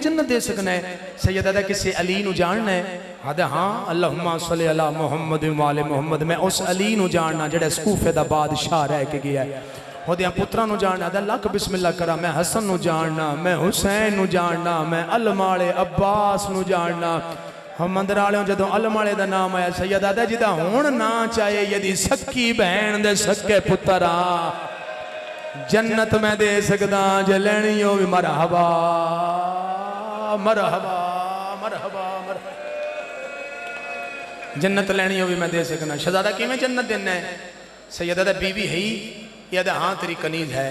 जन्नत दे सकना है। सैयद आदा किसी अली नू जानना है? आदा हाँ, अल्लाहुम्मा सल्ली अला मुहम्मद व आले मुहम्मद। मैं उस अली नू जानना जिहड़ा कूफे दा बादशाह रह के गया है। ओहदे पुत्रां नू जानना। आदा लख बिस्मिल्लाह करा। मैं हसन नू जानना, मैं हुसैन नू जानना, मैं अलम वाले अब्बास नू जानना। हम मंदिर वाले जदों अलम वाले दा नाम आया, सैयद आदा जिदा हुण ना चाहे यदि सक्की बहन दे सक्के पुत्र आ जन्नत मैं दे सकदा जे लैनी हो भी मरहबा मरहबा मरहबा मरहबा। जन्नत लैनी हो भी मैं दे सकना। शहजादा किवें जन्नत देना है? सैयद आदा बीवी है ही? याद हाँ तेरी कनीज है।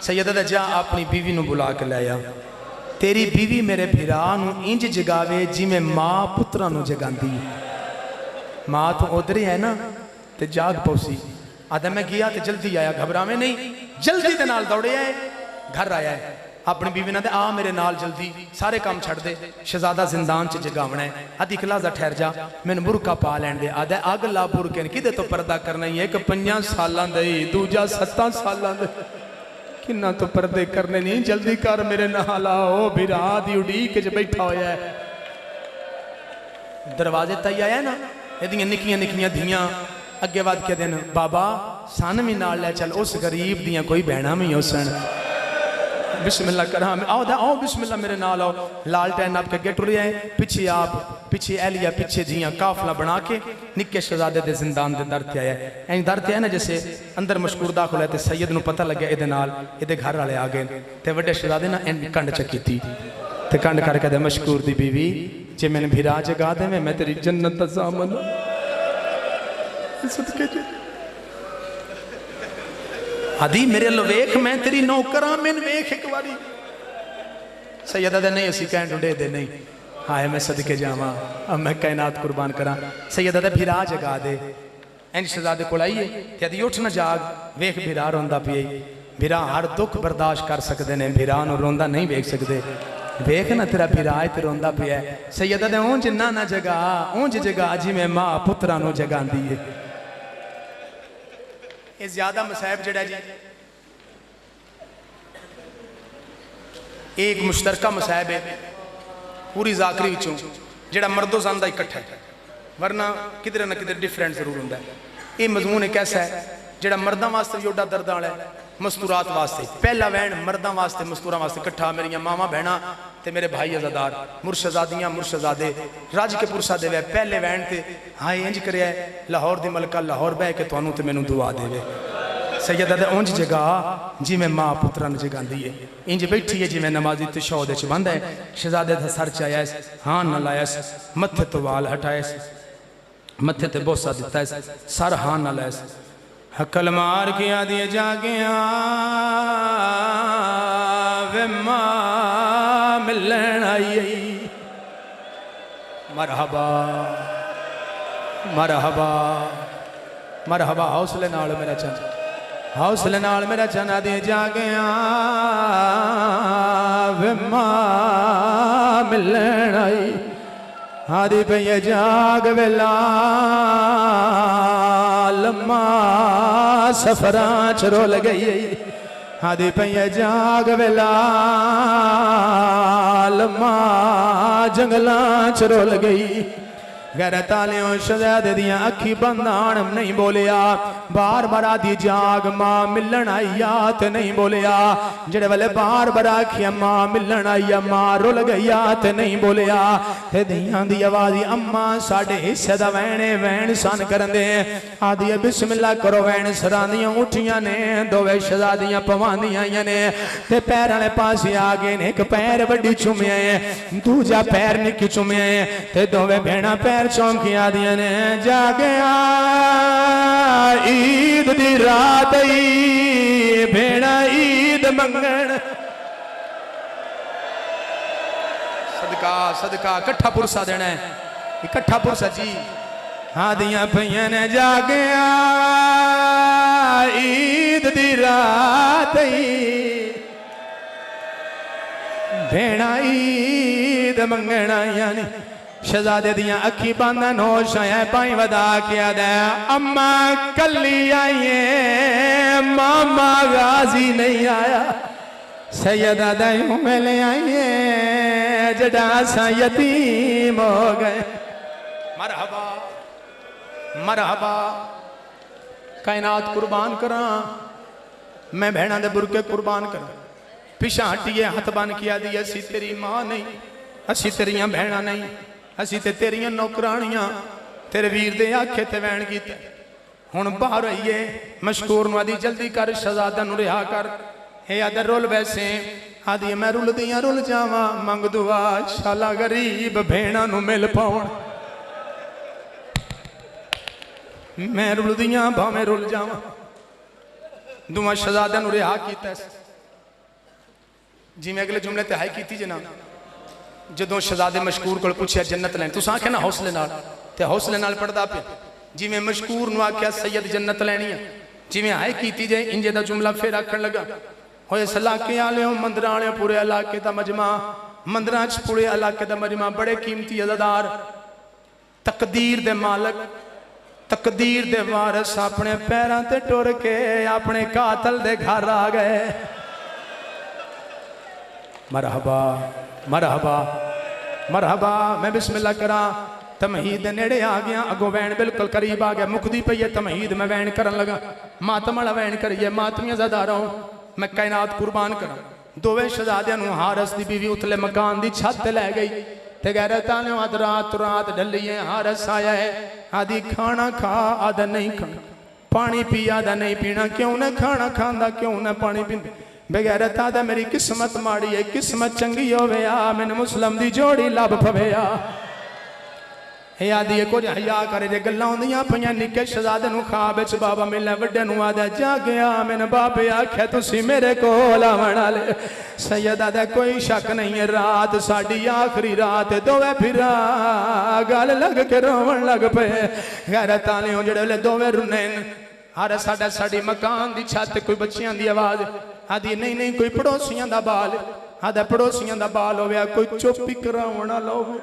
सैयद आदा जा अपनी बीवी नू बुला के लाया। तेरी बीवी मेरे भिरा नू इंज जगावे जिमें माँ पुत्रा नू जगांदी। माँ तो उधर ही है ना, ते जाग पौसी। आदा मैं गया तो जल्दी आया, घबरावे नहीं, जल्दी दे नाल दौड़े आए, घर आया है। अपनी बीवी ने आ मेरे नाल जल्दी, सारे काम छड़ दे, शहजादा जिंदान च जगावना है। आदि खलाजा ठहर जा, मैंने बुरका पा लैन दे। आदा अग ला बुरके कि तो पर्दा करना ही है, एक 5 सालां दे, दूजा 7 सालां दे, किन्ना तो पर्दे करने नहीं, जल्दी कर मेरे नाल आओ। बिरा दी उड़ीक च बैठा होया है। दरवाजे तई आया ना, एदियां निक्कियां निक्कियां धियां अगे वध के दिन बाबा सन भी नाल लै चल, उस गरीब दियां कोई बहना भी होसन। बिस्मिल्लाह करा, आओ दा आओ बिस्मिल्लाह मेरे नाल आओ। लालटेन आपके अगे टुरे आए, पीछे आप, पीछे एलिया, पीछे जियां काफला बना के निक्के शहजादे दे जिंदान दे दर ते आया। इंज दर ते आया ना जैसे अंदर मशकूर दाखिल है, तो सैयद नू पता लगे इहदे नाल इहदे घर वाले आ गए। ते वड्डे शहजादे ना कंड चकीती ते कंड करके दे मशकूर दी बीवी जे मैंने भिरा जगा दे मैं तेरी जन्नत दा सामन सदके जी। आदि मेरे लो वेख, मैं तेरी नौकर हाँ, मैंने वेख एक बारी। सैयद आदा नहीं असी कह ढूंढे दे नहीं, हाय मैं सदके जावा, अब मैं कायनात कुर्बान करा। सैयद आदा भिरा जगा दे। इंज शहजादे कोल आइए ते आदि उठ ना जाग, वेख भिरा रोंदा पिए। भिरा हर दुख बर्दाश्त कर सकते हैं, भिरा नूं रोंदा नहीं वेख सकते। वेख ना तेरा भिरा ते रोंदा पिया। सैयद आदा ऊंज ना जगा, ऊंज जगा जिवें मां पुत्रा नूं जगांदी है। ये ज्यादा मसायब जड़ा जी एक मुश्तरका मसायब है पूरी जाकरी विचों जड़ा मर्दो ज़ान दा इकट्ठा है, वरना किधर ना किधर डिफरेंट जरूर होंदा है। ये मजमून एक ऐसा है जड़ा मर्दां वास्ते भी ओडा दर्द वाला है, मस्तूरात वास्ते। पहला वैन मर्दां वास्ते मस्तूरां वास्ते इकट्ठा, मेरिया मावां बहना ते मेरे भाई अजादार मुर्शदादियां मुर्शदादे रज के पुरसा देवे। पहले वैन ते हाँ इंज करिया लाहौर दी मलका लाहौर बह के तुहानू ते मैनू दुआ देवे। सैयद आदा उंज जगा जिवें माँ पुत्रा नूं जगांदी है, इंज बैठी है जिवें नमाजी तशहुद विच बंद है। शहजादे दा सर चाया हाँ न लाया, मत्थे तो वाल हटाए, मत्थे ते बोसा दिता है, सर हाँ न लाया। हकल मार के आदि जागिया वे मां मिलन आई। मरहबा मरहबा मरहबा, हौसले नाल मेरा चंद, हौसले नाल मेरा चंद। आदि जागिया वे मां मिलन आई। आदि पे जाग वेला लम्मा सफरा च रोल गई। आदि पे जाग वेला लम्मा जंगला च रोल गई। गैरत आलियों शहजादे दियां अखी बंद आन नहीं बोलिया। बार बार आदि जाग मां मिलन आई ते नहीं बोलिया। जेड़े वाले बार बार आखिया मां मिलन आई मां रुल गई ते नहीं बोलिया। ते दियां दी आवाज़ अम्मा साडे हिस्से दा वैने वैन सन करदे। आदि बिस्मिल्लाह करो, वैन सरांदियां उठियां ने, दोवे शहजादियां पवांदियां आईयां ने ते पैर वाले पासे आ गए ने। एक पैर वड्डी चुमिया है, दूजा पैर निक्की चुमिया है ते दोवे भेड़ा पैर चौंकिया दिया ने। जागया ईद दी रात आई भेड़ा ईद मंगण। सदका सदका इकट्ठा पुरसा देना है, इकट्ठा पुरसा जी। हाँ दिया भैया ने जागया ईद दी रात आई भेड़ा ईद मंगना। यानी शहजादे दियां अखी बंद होश आया, पाई वदा किया दे अम्मा कली आइए मामा गाजी नहीं आया। सैयद आदा मिले आइए जड़ा सा यतीम हो गए। मरहबा मरहबा कायनात कुर्बान करा, मैं भैणा दे बुरके कुर्बान करा। पिछा हटिए हथ बन किया दी असी तेरी मां नहीं, असी तेरिया भैणा नहीं, असी ते तेरिया नौकरानियां, तेरे वीर दे आखे ते वैन कीते। हुण बाहर आइए मशकूर नू आदि जल्दी कर, शहजादा नू रिहा कर। हे आदे रुल वैसे आदि मैं रुल दियां रुल जावा, मंग दुआ शाला गरीब भेणा नू मिल पाउण। मैं रुल दियां भावें रुल जावा। दुआ शहजादा नू रिहा कीता। जिवें अगले जुमले ते हाई कीती जनाब, जदों शहजादे मशकूर को पूछया जन्नत लैनी, तुस आखे ना हौसले नाल, ते हौसले नाल पढ़दा पिया। जिवें मशकूर नू आख्या सैयद जन्नत लैनी है, जिवें हाई कीती जाए इंजे दा जुमला फिर आखण लगा। होए इस इलाके आले मंदिर आले पूरे इलाके का मजमा, मंदिरां च पूरे इलाके का मजमा, बड़े कीमती अज़ादार, तकदीर दे मालक, तकदीर दे वारिस अपने पैरां ते टुर के अपने कातल दे घर आ गए। मरहबा मरहबा मरहबा। मैं बिस्मिल्लाह करा, तमहीद नेड़े आ गया, अगो वैन बिल्कुल करीब आ गया, मुकदी पई है तमहीद, मैं वैन करन लगा। मातम वाला वैन करिए, मातमियां ज़ादारा मैं कायनात कुर्बान करा। दोवें शहजादियां नू हारिस दी बीवी उतले मकान दी छत ते लै गई ते गैरत आने अद रात रात डली है। हारिस आया है, आदि खाना खा, आदा नहीं खाना, पानी पी, आदा नहीं पीना। क्यों न खाना खांदा, क्यों न पानी पींदा? बगैरत आदा मेरी किस्मत माड़ी है, किस्मत चंगी होवे आ, मैनू मुसलम दी जोड़ी लब पवे आ। हे आदि कुछ हया करे जे गल्लां होंदियां पईयां। निक्के शहजादे नू ख्वाब विच बाबा मिलना, वड्डे नू आदा जागया, मैनू बाबे आख्या तुसी मेरे कोल आवण वाले। सैयद आदा कोई शक नहीं है, रात साडी आखिरी रात, दोवें फिरा गल लग के रोवण लग पे। गैरत आले जेड़े वेले दोवें रुने, हर साडा साडी मकान दी छत, कोई बच्चियां दी आवाज, आदि नहीं नहीं कोई पड़ोसियां दा बाल, आदा पड़ोसियां दा बाल होवे, कोई चुप ही करावण वाला होवे।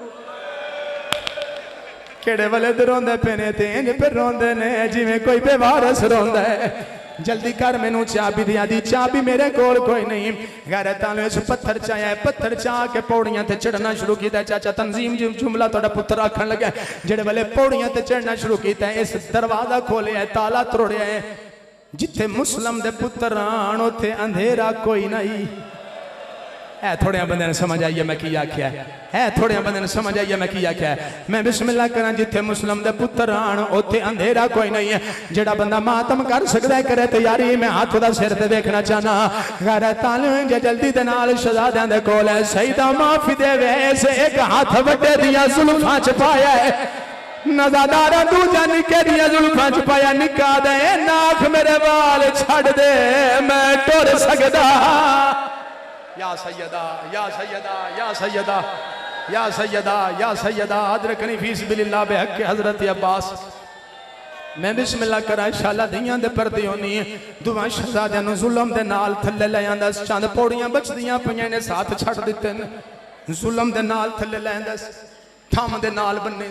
केड़े वाले तो रोंदे पे ने ते इंज पे रोंदे ने जिवें कोई बेवारस रोंदा है। जल्दी कर मैनू चाबी दिया दी, चाबी मेरे कोल कोई नहीं। गैरत आले इस पत्थर चाया, पत्थर चा के पौड़ियां ते चढ़ना शुरू किया। चाचा तंजीम जी जुमला तुहाडा पुत्र आखण लगा, जेड़े वाले पौड़ियां ते चढ़ना शुरू किया, इस दरवाजा खोलिया, ताला तोड़िया है। जिथे मुसलम दे पुत्र आण उथे अंधेरा कोई नहीं है। थोड़े बंदे ने समझ आई है मैं की आख्या है, थोड़े बंदे ने समझ आई है मैं की आख्या है। मैं बिस्मिल्लाह करा, जिथे मुसलम दे पुत्र आण उथे अंधेरा कोई नहीं है। जेड़ा बंदा मातम कर सकदा है करे तैयारी, मैं हाथ दा सिर ते देखना चाहना। गैरत आले जे जल्दी दे नाल शहजादियां दे कोल है, सईदा माफी दे वैस एक हाथ वड्डे दियां जुल्फां च पाया है, नज़ादारा दूजा निके दियां जुल्फां च पाया। निका दे नाख मेरे वाल छड़ दे, मैं टुर सकदा। या सैयदा या सैयदा या सैयदा या सैयदा या सैयदा अदरकनी फी सबिलिल्लाह बेहक के हजरत अब्बास। मैं बिस्मिल्लाह करा, शाला दियां दे पर्दे होनी है। दुआ शहजादियां नू जुल्म दे नाल थल्ले ले आंदा, चंद पौड़ियां बचदियां पईयां ने, साथ छड़ दित्ते ने। जुल्म दे नाल थल्ले ले आंदा, थम दे नाल बन्ने।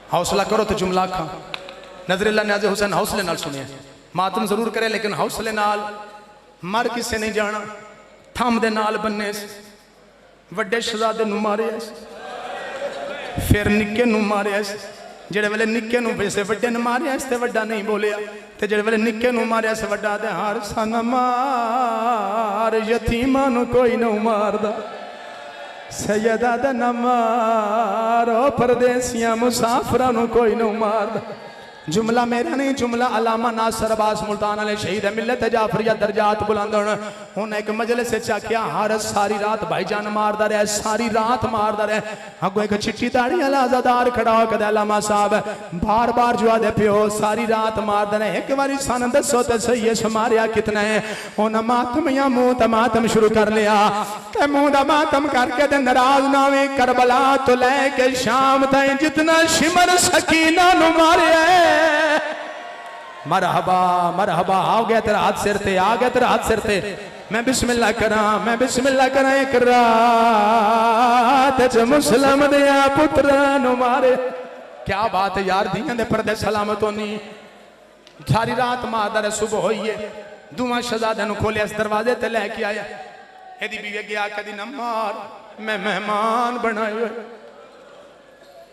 हौसला करो तो जुमला खा। नजरुल्लाह न्याज़ हुसैन हौसले नाल सुनिए, मातम जरूर करे लेकिन हौसले नाल। मर किसे नहीं जाना, थम दे नाल बन्ने। वड्डे शहजादे नू मारे, फिर निक्के नू मारे। जेड़े वेले निक्के नू वैसे वड्डे ने मारे ते वड्डा नहीं बोलिया, ते जेड़े वेले निक्के नू मारे से वड्डा ते हार सन मार, यतीमां नू कोई नहीं मारदा। सैयदा दा ना मारो, परदेसियां मुसाफरां नू कोई नहीं मारदा। जुमला मेरा नहीं, जुमला अलामा नासर अब्बास मुल्तान वाले शहीद है मिलत जाफरिया दर्जात बुलंद होने। एक मजलिस से आख्या हर सारी रात भाईजान मारदा रहा, सारी रात मारदा रहा। अगो एक चिट्टी दाड़ी वाला आजादार खड़ा हो कदे अलामा साहब बार बार जो आदे प्यो सारी रात मारदा रहे। एक बारी सन दसो तो सही है मारिया कितना है। उन्हें मातम या मुंह तो मातम शुरू कर लिया, ते मुंह का मातम करके ते नाराज ना वे। करबला तो लैके शाम ताई जितना शिमर सकीना नु मारिया है। मरहबा मरहबा, आ गया तेरा हाथ सिर ते, आ गया तेरा हाथ सिर ते। मैं बिस्मिल्लाह करा, मैं बिस्मिल्लाह करा। एक रात च मुसलम दिया पुत्रा नु मारे। क्या बात है यार, दियां दे पर्दे सलामत होनी। सारी रात मारदा रहे, सुबह होई है। दुआ शहजादे नु खोलिया, इस दरवाजे ते लैके आया। एदी बीवी अगे आके दी ना मार, मैं मेहमान बनाए हुए।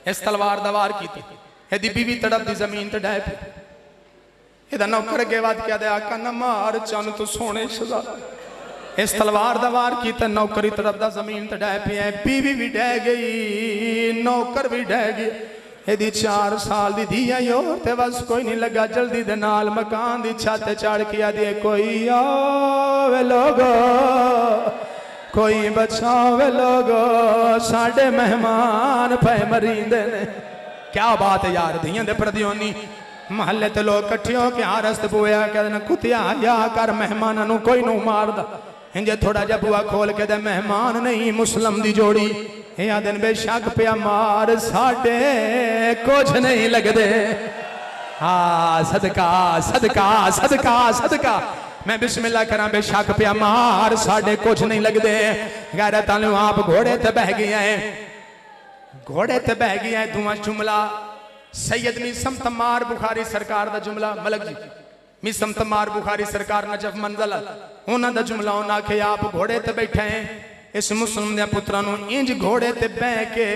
इस तलवार दा वार कीती, एदी बीवी तड़प दी जमीन ते डै पे। एदा नौकर अगे वध के आदे आका ना मार, चन तू सोने शहजादा। इस तलवार दा वार कीता, नौकरी तड़पदा जमीन ते डै पे। बीवी भी डह गई, नौकर भी डह गया। एदी 4 साल दी धी आई और ते बस कोई नहीं लगा, जल्दी दे नाल मकान दी छत चढ़ के आदे कोई आवे लोगो, कोई बचावे लोगो, साडे मेहमान पे मरींदे ने। क्या बात है यार, धियां दे परदियोनी महल्ले ते लोग कट्ठे हो के रस्त बुआ कहते कुत्तिया या कर, मेहमाना नू कोई नू मारदा। इंजे थोड़ा जा बुआ खोल के दे, मेहमान नहीं मुसलम दी जोड़ी। या दिन बेशक पिया मार, साडे कुछ नहीं लगदे। हाँ सदका सदका सदका सदका, मैं बिस्मिल्लाह करा, बेशक पिया मार, साडे कुछ नहीं लगदे। गैरत आलू आप घोड़े ते बह गया है, घोड़े ते बह गया है। धुआं जुमला सैयद मीसम तमार बुखारी सरकार दा जुमला, मलक जी मीसम तमार बुखारी सरकार नजफ मंजल उन्हां दा जुमला। उन्हां आखे आप घोड़े ते बैठे हैं, इस मुस्लिम दे पुत्रां नूं इंज घोड़े ते बह के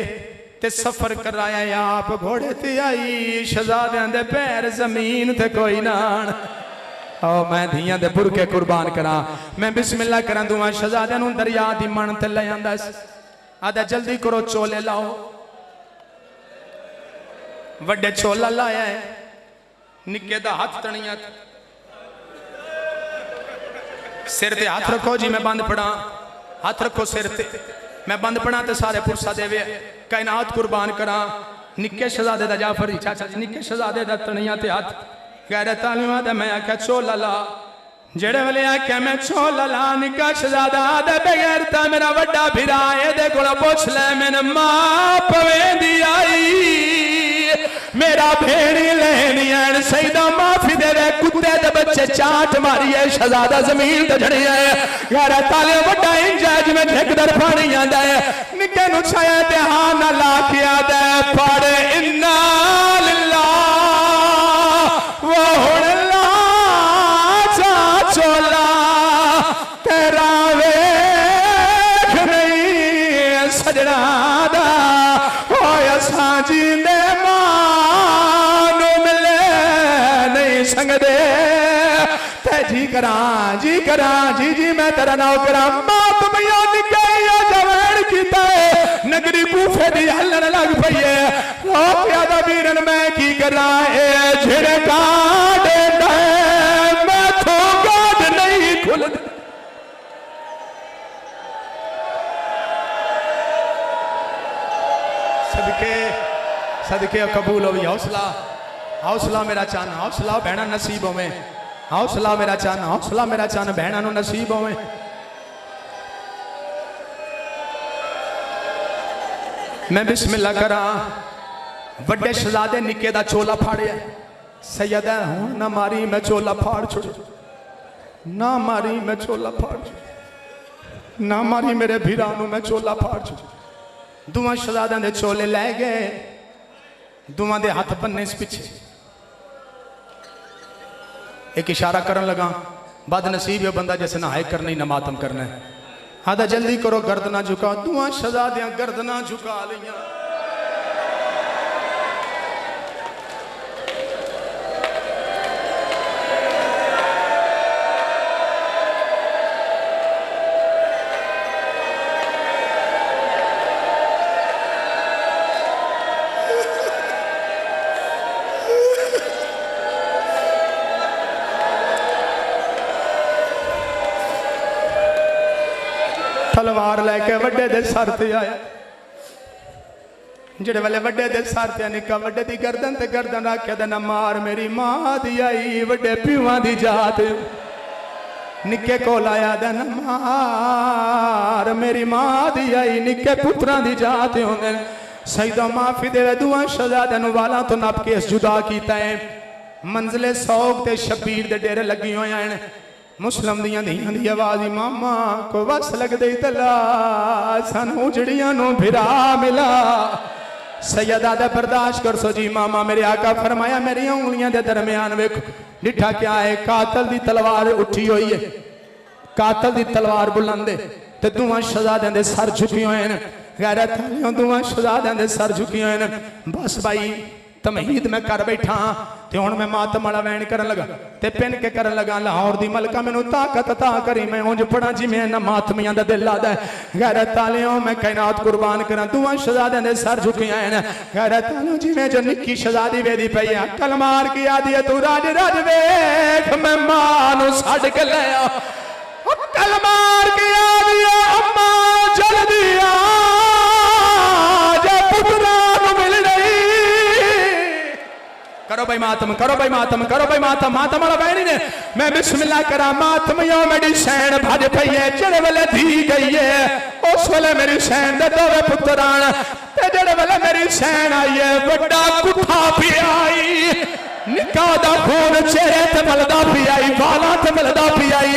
ते सफर कराया। आप घोड़े ते आई, शहजादियां दे पैर जमीन ते कोई नान। ओ मैं धियां दे बुरके कुर्बान करा, मैं बिस्मिल्लाह करा। दुआ शहजादियां नूं दरिया दी मन ते ले आंदा, आदा जल्दी करो चोले लाओ। वड्डे चोला लाया है, निक्के दा हाथ तनिया, सिर ते हाथ रखो जी, मैं बंद पड़ा, हाथ रखो सिर ते, मैं बंद पड़ा ते सारे पुरसा देवे कायनात कुर्बान करा। निक्के शहजादे दा जाफर चाचा जी, निक्के शहजादे दा तनिया ते हाथ। गैरत आलिमा दा मैं आख्या चोला ला, जेड़े वेले आख्या मैं चोला ला, निक्का शहजादा दे बगैर ता मेरा वड्डा भिरा एदे कोल पुछ ले, मैंने मां पवेंदी आई, मेरा भेड़ी लेनी है। सईदा माफी दे वे, कुत्ते दे बच्चे चाट मारिए, शहजादा जमीन ते झड़ी है। यार ताले वड्डा इंजाज में झकदर पानी आंदा है, निक्के नु छाया ते हां ना ला के आदा है, पढ़ इन्ना लिल्लाह वो हुण ला जा चोला, तेरा वेख नहीं सजना दा होया साजी दे संगदे ते जी करा जी जी मैं तेरा नौकरा। मां तुमिया निकलिया जवान कीता है, नगरी कूफे दी हलन लग पई है। लो प्यादा वीरन मैं की करा, ए झिड़े काटे दे मैं थो गाड नहीं खुल। सदके सदके कबूल हो, हौसला हौसला मेरा चन, हौसला बहना नसीब होवे, हौसला मेरा चन, हौसला मेरा चन बहना नू नसीब होवे। मैं बिस्मिल्लाह करा, वड्डे शहजादे निक्के दा चोला फाड़िया। सैयदा हूं ना मारी मैं चोला फाड़ छुड़, ना मारी मैं चोला फाड़ छुड़, ना मारी मेरे भीरा नू मैं चोला फाड़ छुड़। दुआ शहजादे दे चोले लै गए, दुआ दे हाथ बन्ने इस पीछे। एक इशारा करन लगा, बद नसीब है बंदा जैसे नहाए करना ही न मातम करना है। आदा जल्दी करो गर्दना झुका। दुआ शहजादियां गर्दना झुका लिया। तलवार लैके वड्डे दे सर ते आया, जेड़े वाले वड्डे दे सर ते निक्का वड्डे दी गर्दन ते गर्दन रखे दे, ना मार मेरी मां दी आई वड्डे प्यूआं दी जात। निक्के कोल आया दे, ना मार मेरी मां दी आई निक्के पुत्रां दी जात होंदे। सईदा माफी दे, दुआ शहजादे नू वालां तो नप के जुदा कीता है। मंजिले सौग ते शबीर दे डेरे लगी होया हैं। मुस्लिम दियां धियां दी आवाज़, मामा को वस लगदे तला सानू जड़ियां नू भिरा मिला। सैयदा दा बर्दाश्त कर सो जी मामा। मेरे आका फरमाया मेरी उंगलियां दे दरम्यान वेख डिठा क्या है, कातल दी तलवार उठी हुई है, कातल दी तलवार बुलंद है। ते दुआं शहजादियां दे सर झुके हुए हैं, गैरत वालियों दुआं शहजादियां दे सर झुके हुए हैं। बस भाई तमहीद मैं कर बैठा ते हुण मैं मातम वाला वैन करन लगा ते पिन के करन लगा, लाहौर दी मलका मैनू ताकत ता करी मैं उंज पढ़ा जिवें ना मातमियां दा दिल आदा है। गैरत वालियों मैं कायनात कुर्बान करा, दुआं शहजादियां दे सर झुके हैं। गैरत वालियों जिवें जो निक्की शहजादी वेदी पई है, अकल मार के आदी है तू राज राज वेख मैं मां नू छड्ड के ले आ, अकल मार के आदी है अम्मा जल्दी आ जा पुत्रा नू मिल रही। करो भाई मातम, करो भाई मातम, करो भाई मातम, मातम वाला बहनी ने मैं बिस्मिल्लाह करा मातमियों मेरी सैन भज पई है, जेड़े वेले धी गई है उस वेले मेरी सैन दे दोवे पुत्र आन ते जेड़े वेले मेरी सैन आई है बड़ा कुठा पिया आई, निका दा खून चेहरे ते मलदा पिया आई, वालां ते मलदा पिया आई,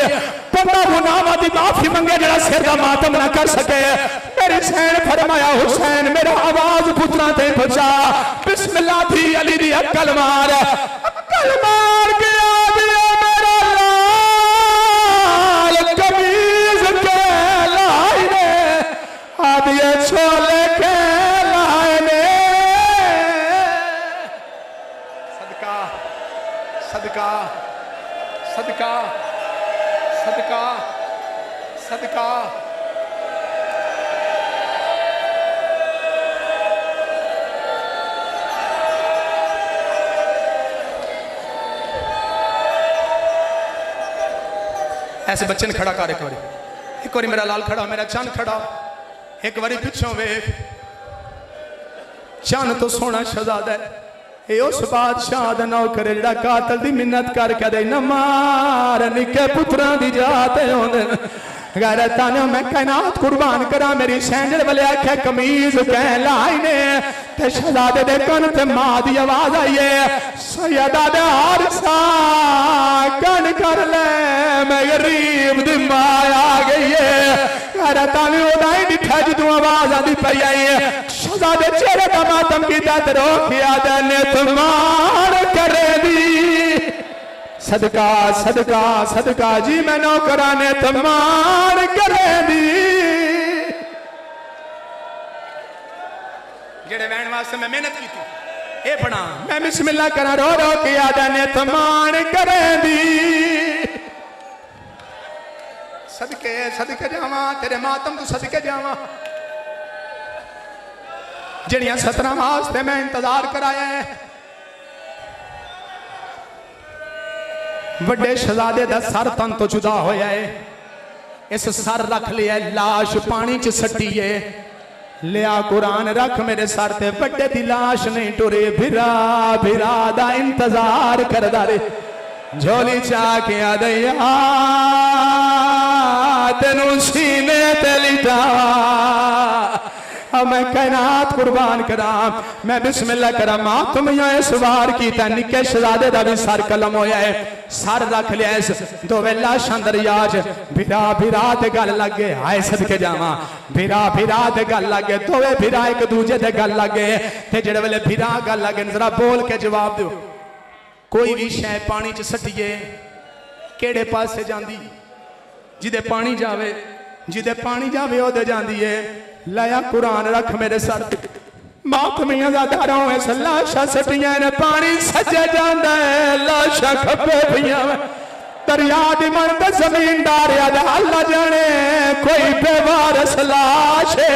बंदा गुनाहां दी माफी मंगे जेड़ा सिर दा मातम ना कर सके। मेरी सैन फरमाया हुसैन मेरा आवाज पुत्रा ते पहुंचा, बिस्मिल्लाह थी अली दी अकल मार के आ दिया मेरा लाल कमीज के लाइने आदिए छोले के लाइने। सदका सदका सदका सदका सदका ऐसे बच्चे ने खड़ा कर, एक बारी मेरा लाल खड़ा, मेरा चंद खड़ा, एक बारी पिछों वेख चंद तो सोना शहजादा है, ये उस बादशाह दा नौकर जेड़ा कातल दी मिन्नत करके दे न मार निके पुत्रां दी जात होंदे। गैरत वालियों मैं कायनात कुर्बान करा मेरी सैंजर वाले आखे कमीज कह लाइने ते शहजादे दे कन ते मां दी आवाज आई है सैयदा दे हारसा कन कर ले मैं गरीब दी मां आ गई है। गैरत वालियों ओदा ही दिखा जदों आवाज आंदी पई आई है शहजादे चेहरे दा मातम कीता ते रोकिया दे ने तमार करे दी। सदका सदका सदका जी मैं नौकरा ने तमार करे दी। जेड़े वैन वास्ते मैं मेहनत की ए पढ़ा मैं बिस्मिल्लाह करा रो रो के आदा ने तमार करे दी। सदके सदके जावा तेरे मातम तू सदके जावा जड़ियां 17 वास्ते मैं इंतजार कराया है। बड़े शहजादे दा सर तन तो जुदा होया है, इस सर रख लिया लाश पानी च सट्टी है, लिया कुरान रख मेरे सर ते बड़े दी लाश नहीं टुरे भिरा भिरा दा इंतजार करदा रे झोली चा के आ दया तेनू सीने ते लिटा मैं कायनात कुर्बान करा मैं बिस्मिल्लाह करा मां तुम इस वार कीता निके शहजादे दा भी सर कलम होया है सर रख लिया इस दोवे लाशां दरिया च भिरा भिरा ते गल लगे हाय सदके जावा भिरा भिरा ते गल लगे दोवे भिरा एक दूजे ते गल लगे ते जेड़े वेले भिरा गल लगे जरा बोल के जवाब दो कोई भी शै पानी च सट्टिए केड़े पासे जांदी जिदे पानी जावे ओदे जांदी है। लाया कुरान रख मेरे सर मातमियां दा दारों इस लाशा सटियां ने पानी सजे जांदा है लाशा खब्बे पियां दरिया दी मन ते जमीन डारिया दे अल्लाह जाने कोई बेवारस लाश है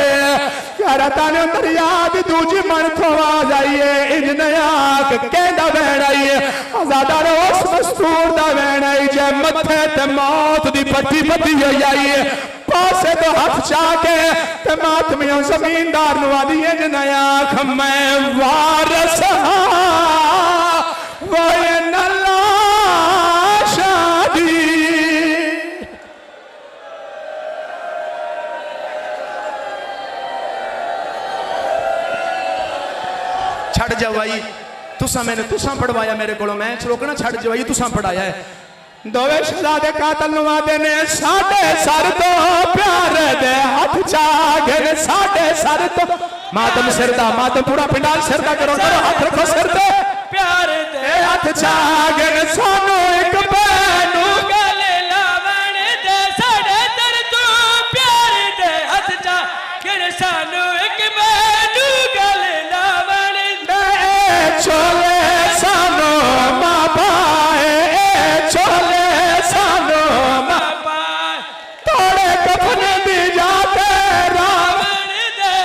यार ताने दरिया दी दूजी मन तो आवाज आई है इंज नयाक कहंदा वैण आई है आजादा रोस मस्तूर दा वैण आई जे मथे ते मौत दी पट्टी बद्धी होई आई है पासे तो हाथ चाके ते मातमियों जमींदार नवादी इंज नयाक मैं वारस वो छड़ जावाई तुसा मैंने तुसा पढ़वाया मेरे को मैं रोकना छड़ जावाई तुसा पढ़ाया है दोवे शहजादे कातल नवादे ने साडे सर तो प्यार दे हाथ चागे ने साडे सर तो मातम सिरदा मातम पूरा पिंडाल सिरदा करो हाथ रखो सिर ते प्यार दे हाथ चागे ने सानू एक बैनू गले लावण दे साडे सर तो प्यार कर सानू एक मैनू गल ना बने छोले सानो माँ पाए छोले सानो माँ पाए तोड़े कफन दी जाते रावण दे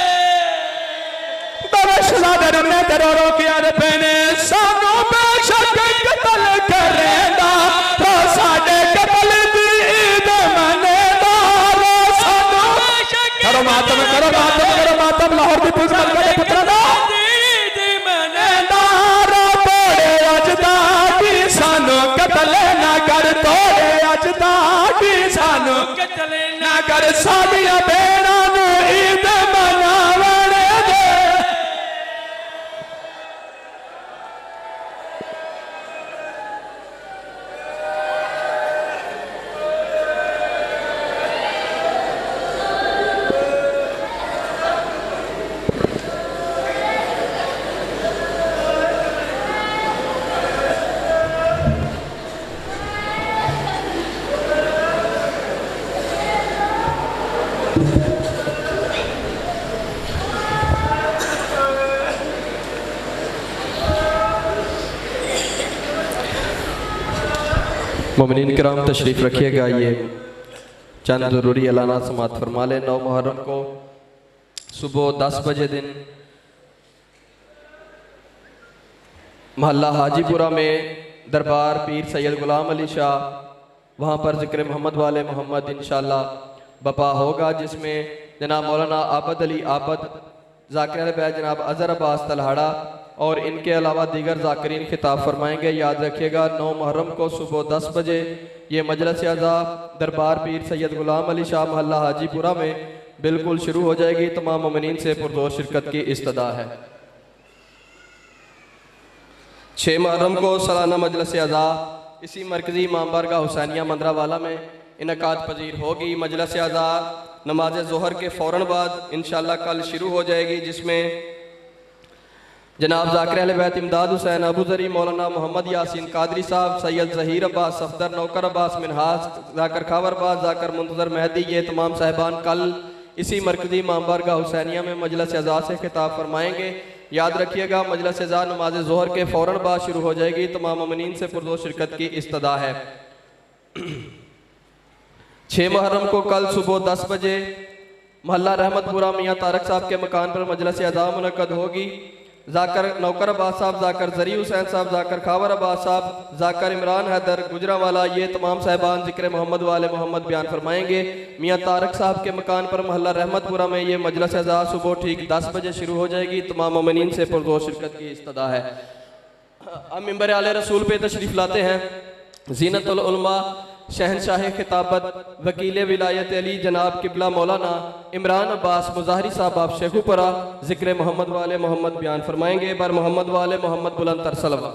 दरश लादर ने तेरो रोकिया दे पेने सानो बेशक कत्ल करेंदा तो साडे कत्ल दी ईद मनेदा रो सानो करो मातम लाहौर दी पुलिस बल के पुत्रा दा सानू कत्ल ना कर तोड़े अजदा की सानू कत्ल ना कर साडिया बेड़ा नू ईद मनावण दे मोमिनीन किराम तशरीफ़ रखिएगा। ये चंद ज़रूरी ऐलानात समात फरमा लें। 9 मुहर्रम को सुबह 10 बजे दिन मोहल्ला हाजीपुरा में दरबार पीर सैयद गुलाम अली शाह वहाँ पर ज़िक्र मोहम्मद वाले मोहम्मद इंशाअल्लाह बपा होगा, जिसमें जनाब मौलाना आबद अली आबद, ज़ाकिर अहले बैत जनाब अज़हर अब्बास तलहाड़ा और इनके अलावा दीगर ज़ाकिरीन खिताब फरमाएंगे। याद रखिएगा 9 मुहर्रम को सुबह 10 बजे ये मजलिस अज़ा दरबार पीर सैयद गुलाम अली शाह मोहल्ला हाजीपुरा में बिल्कुल शुरू हो जाएगी। तमाम मोमिनीन से पुरजोर शिरकत की इस्तदा है। 6 मुहर्रम को सालाना मजलिस अज़ा इसी मरकज़ी इमाम बारगाह हुसैनिया मंदरावाला में इनकाद पजीर होगी। मजलिस अज़ा नमाज ज़ोहर के फ़ौरन बाद इंशाअल्लाह कल शुरू हो जाएगी, जिसमें जनाब ज़ाकिर अहले बैत इमदाद हुसैन अबू ज़री, मौलाना मोहम्मद यासीन कादरी साहब, सैयद ज़हीर अब्बास सफदर, नौकर अब्बास मिनहाज, ज़ाकिर खावर अब्बास, ज़ाकिर मुंतज़र मेहदी, ये तमाम साहिबान कल इसी मरकज़ी इमाम बारगाह हुसैनिया में मजलिस अज़ा से खिताब फरमाएंगे। याद रखिएगा मजलिस अज़ा नमाज ज़ोहर के फ़ौरन बाद शुरू हो जाएगी। तमाम मोमिनीन से पुरजोर शिरकत की इस्तदा है। 6 मुहर्रम को कल सुबह 10 बजे मोहल्ला रहमतपुरा मियाँ तारक साहब के मकान पर मजलिस अज़ा मुनक़्क़द होगी। ज़ाकिर नौकर अब्बास साहब, ज़ाकिर ज़री हुसैन साहब, ज़ाकिर खावर अब्बास साहब, ज़ाकिर इमरान हैदर गुजरावाला, ये तमाम साहिबान ज़िक्र मोहम्मद वाले मोहम्मद बयान फरमाएंगे। मियाँ तारक साहब के मकान पर मोहल्ला रहमतपुरा में ये मजलिस अज़ा सुबह ठीक 10 बजे शुरू हो जाएगी। तमाम मोमिनीन से पुरजोर शिरकत की इस्तदा है। हम मिंबर आले रसूल पे तशरीफ़ लाते हैं। ज़ीनतुल उलमा शहनशाह खिताबत वकील विलायत अली जनाब किबला मौलाना इमरान अब्बास मुजाहरी साहब आप शेखुपुरा ज़िक्र मोहम्मद वाले मोहम्मद बयान फरमाएंगे। बर मोहम्मद वाले मोहम्मद बुलंद तर सलवा।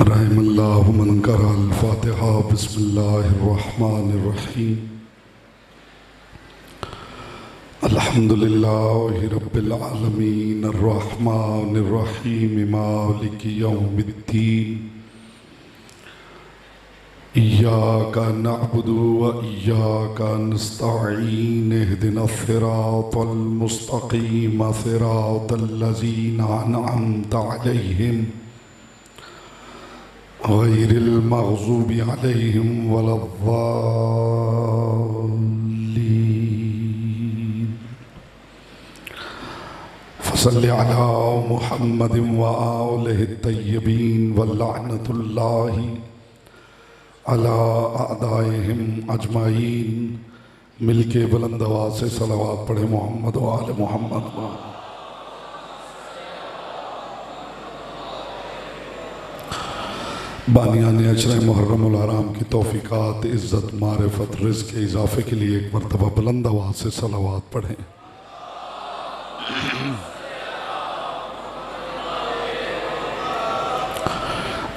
रहमल्लाहु मन क़रा अल-फ़ातिहा बिस्मिल्लाहिर्रहमानिर्रहीम अल्हम्दुलिल्लाहि रब्बिल आलमीन अर्रहमानिर्रहीम मालिकि यौमिद्दीन इय्याका नअबुदु व इय्याका नस्तईन इहदिनस सिरातल मुस्तक़ीम सिरातल लज़ीना अनअमता अलैहिम गैरिल मग़ज़ूबि अलैहिम वलद्दाल्लीन फसल्लि अला मुहम्मदिन व आलिहि तय्यबीन व लअनतुल्लाहि अला अअदाइहिम अजमाइन। मिलके बुलंद आवाज़ से सलावत पढ़े मोहम्मद व आले मोहम्मद। बानियान अशर मुहर्रमुल हराम की तौफीकात, इज़्ज़त, मारिफत, रिज़्क़ के इजाफ़े के लिए एक मरतबा बुलंद आवाज़ से सलावात पढ़ें।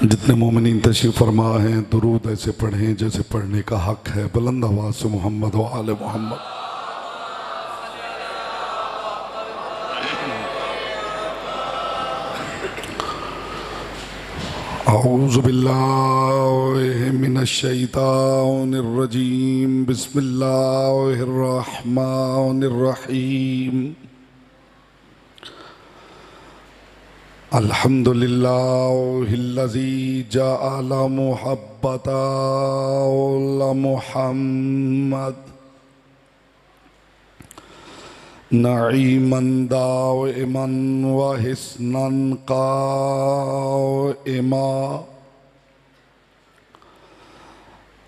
जितने मोमिनीन तशरीफ़ फरमा हैं दुरूद ऐसे पढ़ें जैसे पढ़ने का हक़ है। बुलंद आवाज़ से मोहम्मद व आले मोहम्मद। औज़ु बिल्लाहि मिनश शैतानिर रजीम। बिस्मिल्लाहिर रहमानिर रहीम। अल्हम्दुलिल्लाहिल्लज़ी जअल मुहब्बतल मुहम्मद नईमन दाइमन व हिस्नन काइमा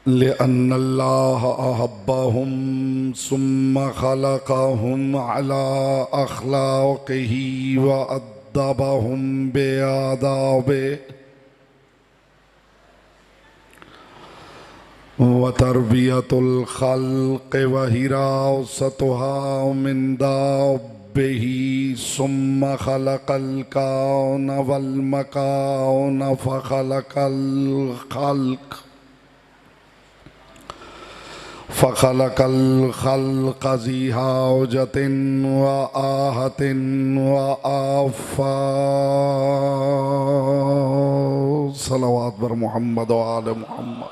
लिअन्नल्लाह अहब्बहुम सुम्मा खलक़हुम अला अख़लाक़िही व अद्दबहुम बिआदाबे व तरबियतुल खल्क़ व हिरासतुहा मिन दाब्बिही सुम्मा खलक़ल कौन वल मकान फ़खलक़ल खल्क़ ज़ी हाजतिन व आहतिन व आफ़ा। सलावत बर मोहम्मद व आले मोहम्मद।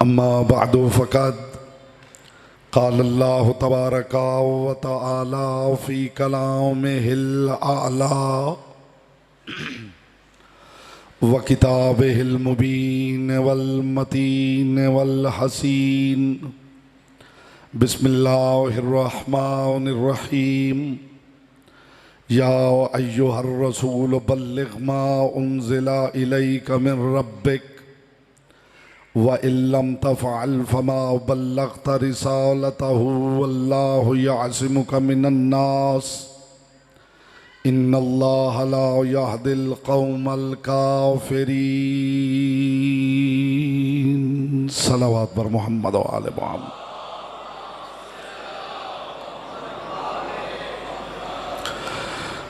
अम्मा बअदु फ़क़द क़ाल अल्लाहु तबारक व तआला फ़ी कलामिहिल आला व किताबिहिल मुबीन वल मतीन वल हसीन। बिस्मिल्लाहिर रहमानिर रहीम। या अय्युहर रसूल बल्लिग़ मा उन्ज़िला इलैका मिन रब्बिक व इल्लम तफ़अल फ़मा बल्लग़्ता रिसालतहु वल्लाहु यअसिमुका मिनन नास इन्नल्लाह ला यहदिल क़ौमल काफ़िरीन। सलावत बर मोहम्मद व आले मोहम्मद।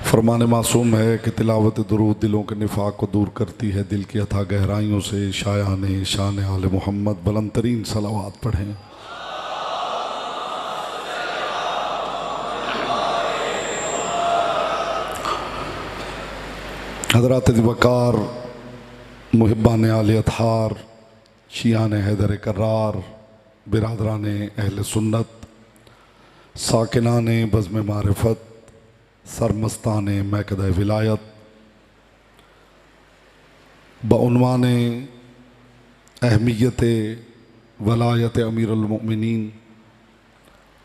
फरमान मासूम है कि तिलावत दुरूद दिलों के निफाक को दूर करती है, दिल की अथाह गहराइयों से शायाने शान आले मोहम्मद बुलंद तरीन सलावात पढ़ें। हज़रात वक़ार मुहिब्बान आले अतहार, शियान हैदर करार, बिरादरान अहल सुन्नत, साकिनान बज़्म मारिफत, सरमस्तान महकद विलायत, बउनवान अहमियत वलायत अमीरुल मोमिनीन,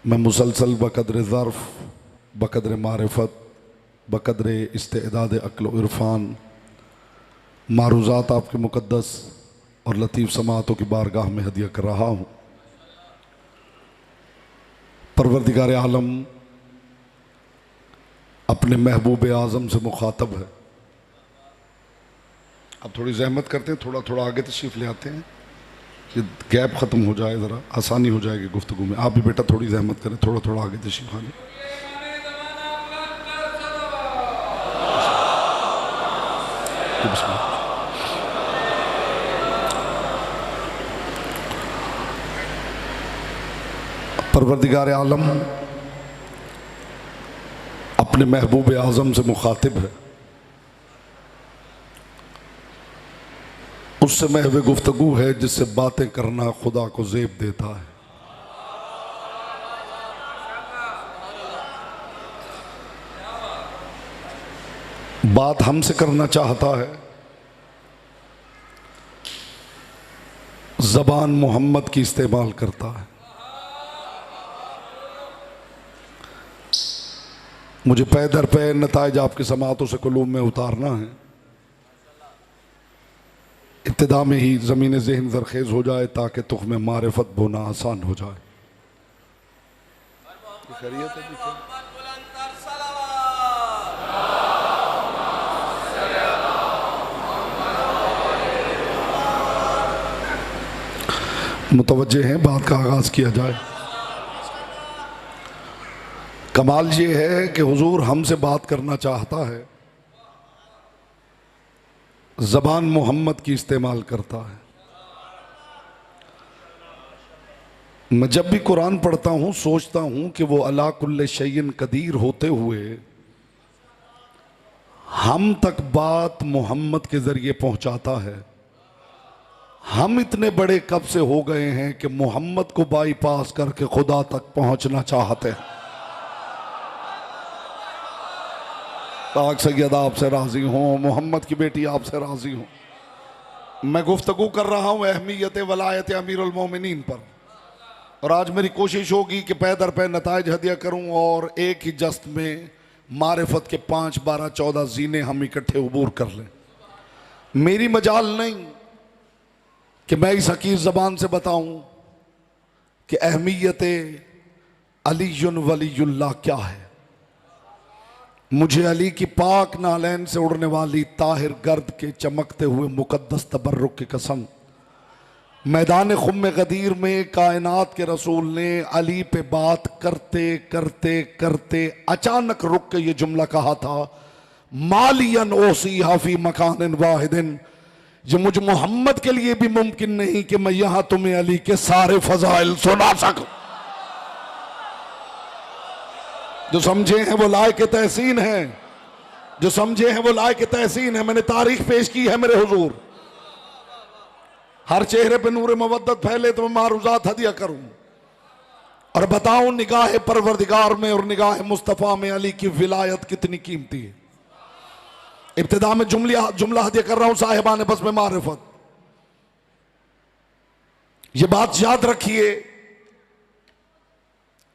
मैं मुसलसल बकद्र ज़र्फ़, बकद्र मारिफत, बकद्र इस्तेदाद अक्ल इरफ़ान मारूज़ात आपके मुक़द्दस और लतीफ़ समातों की बारगाह में हदिया कर रहा हूँ। परवरदिगार आलम अपने महबूब आज़म से मुखातब है। अब थोड़ी जहमत करते हैं, थोड़ा थोड़ा आगे तशरीफ़ ले आते हैं, ये गैप ख़त्म हो जाए, ज़रा आसानी हो जाएगी गुफ्तगू में। आप भी बेटा थोड़ी जहमत करें, थोड़ा थोड़ा आगे तशरीफ़ आने। परवरदिगार आलम अपने महबूब आज़म से मुखातिब है, उससे महव गुफ्तगू है जिससे बातें करना खुदा को ज़ेब देता है। बात हमसे करना चाहता है, ज़बान मोहम्मद की इस्तेमाल करता है। मुझे पै दर पै नताइज आपके समातों से कुलूब में उतारना है। इब्तिदा में ही ज़मीन ज़हन ज़रखेज़ हो जाए ताकि तुख़्म मारिफत बोना आसान हो जाए। मुतवज्जे हैं, बात का आगाज किया जाए। कमाल ये है कि हुजूर हमसे बात करना चाहता है, ज़बान मोहम्मद की इस्तेमाल करता है। मैं जब भी कुरान पढ़ता हूँ सोचता हूँ कि वो अला कुल्ले शैइन कदीर होते हुए हम तक बात मोहम्मद के ज़रिए पहुँचाता है। हम इतने बड़े कब से हो गए हैं कि मोहम्मद को बाईपास करके खुदा तक पहुँचना चाहते हैं। पाक सैयदा आपसे राज़ी हूँ, मोहम्मद की बेटी आपसे राज़ी हूँ। मैं गुफ्तगू कर रहा हूँ अहमियत वलायत अमीरुल मोमिनीन पर, और आज मेरी कोशिश होगी कि पै दर पै नताइज हदिया करूँ और एक ही जस्त में मारिफत के 5, 12, 14 जीने हम इकट्ठे उबूर कर लें। मेरी मजाल नहीं कि मैं इस हकीर ज़बान से बताऊँ कि अहमियत अलीयुन वलीयुल्लाह क्या है। मुझे अली की पाक नालैन से उड़ने वाली ताहिर गर्द के चमकते हुए मुकद्दस तबर्रुक की कसम, मैदान खुम्मे गदीर में कायनात के रसूल ने अली पे बात करते करते करते अचानक रुक के ये जुमला कहा था, मालियन ओसी हाफी मकान वाहिदिन। ये मुझ मोहम्मद के लिए भी मुमकिन नहीं कि मैं यहां तुम्हें अली के सारे फजाइल सुना सकूं। जो समझे हैं वो लायक तहसीन है, जो समझे हैं वो लायक तहसीन है। मैंने तारीख पेश की है मेरे हुजूर, हर चेहरे पे नूर मवद्दत फैले तो मैं मारूजात हदिया करूं और बताऊं निगाह परवरदिगार में और निगाह मुस्तफ़ा में अली की विलायत कितनी कीमती है। इब्तिदा में जुमला हदिया कर रहा हूं साहिबान बस में मारिफत। ये बात याद रखिए,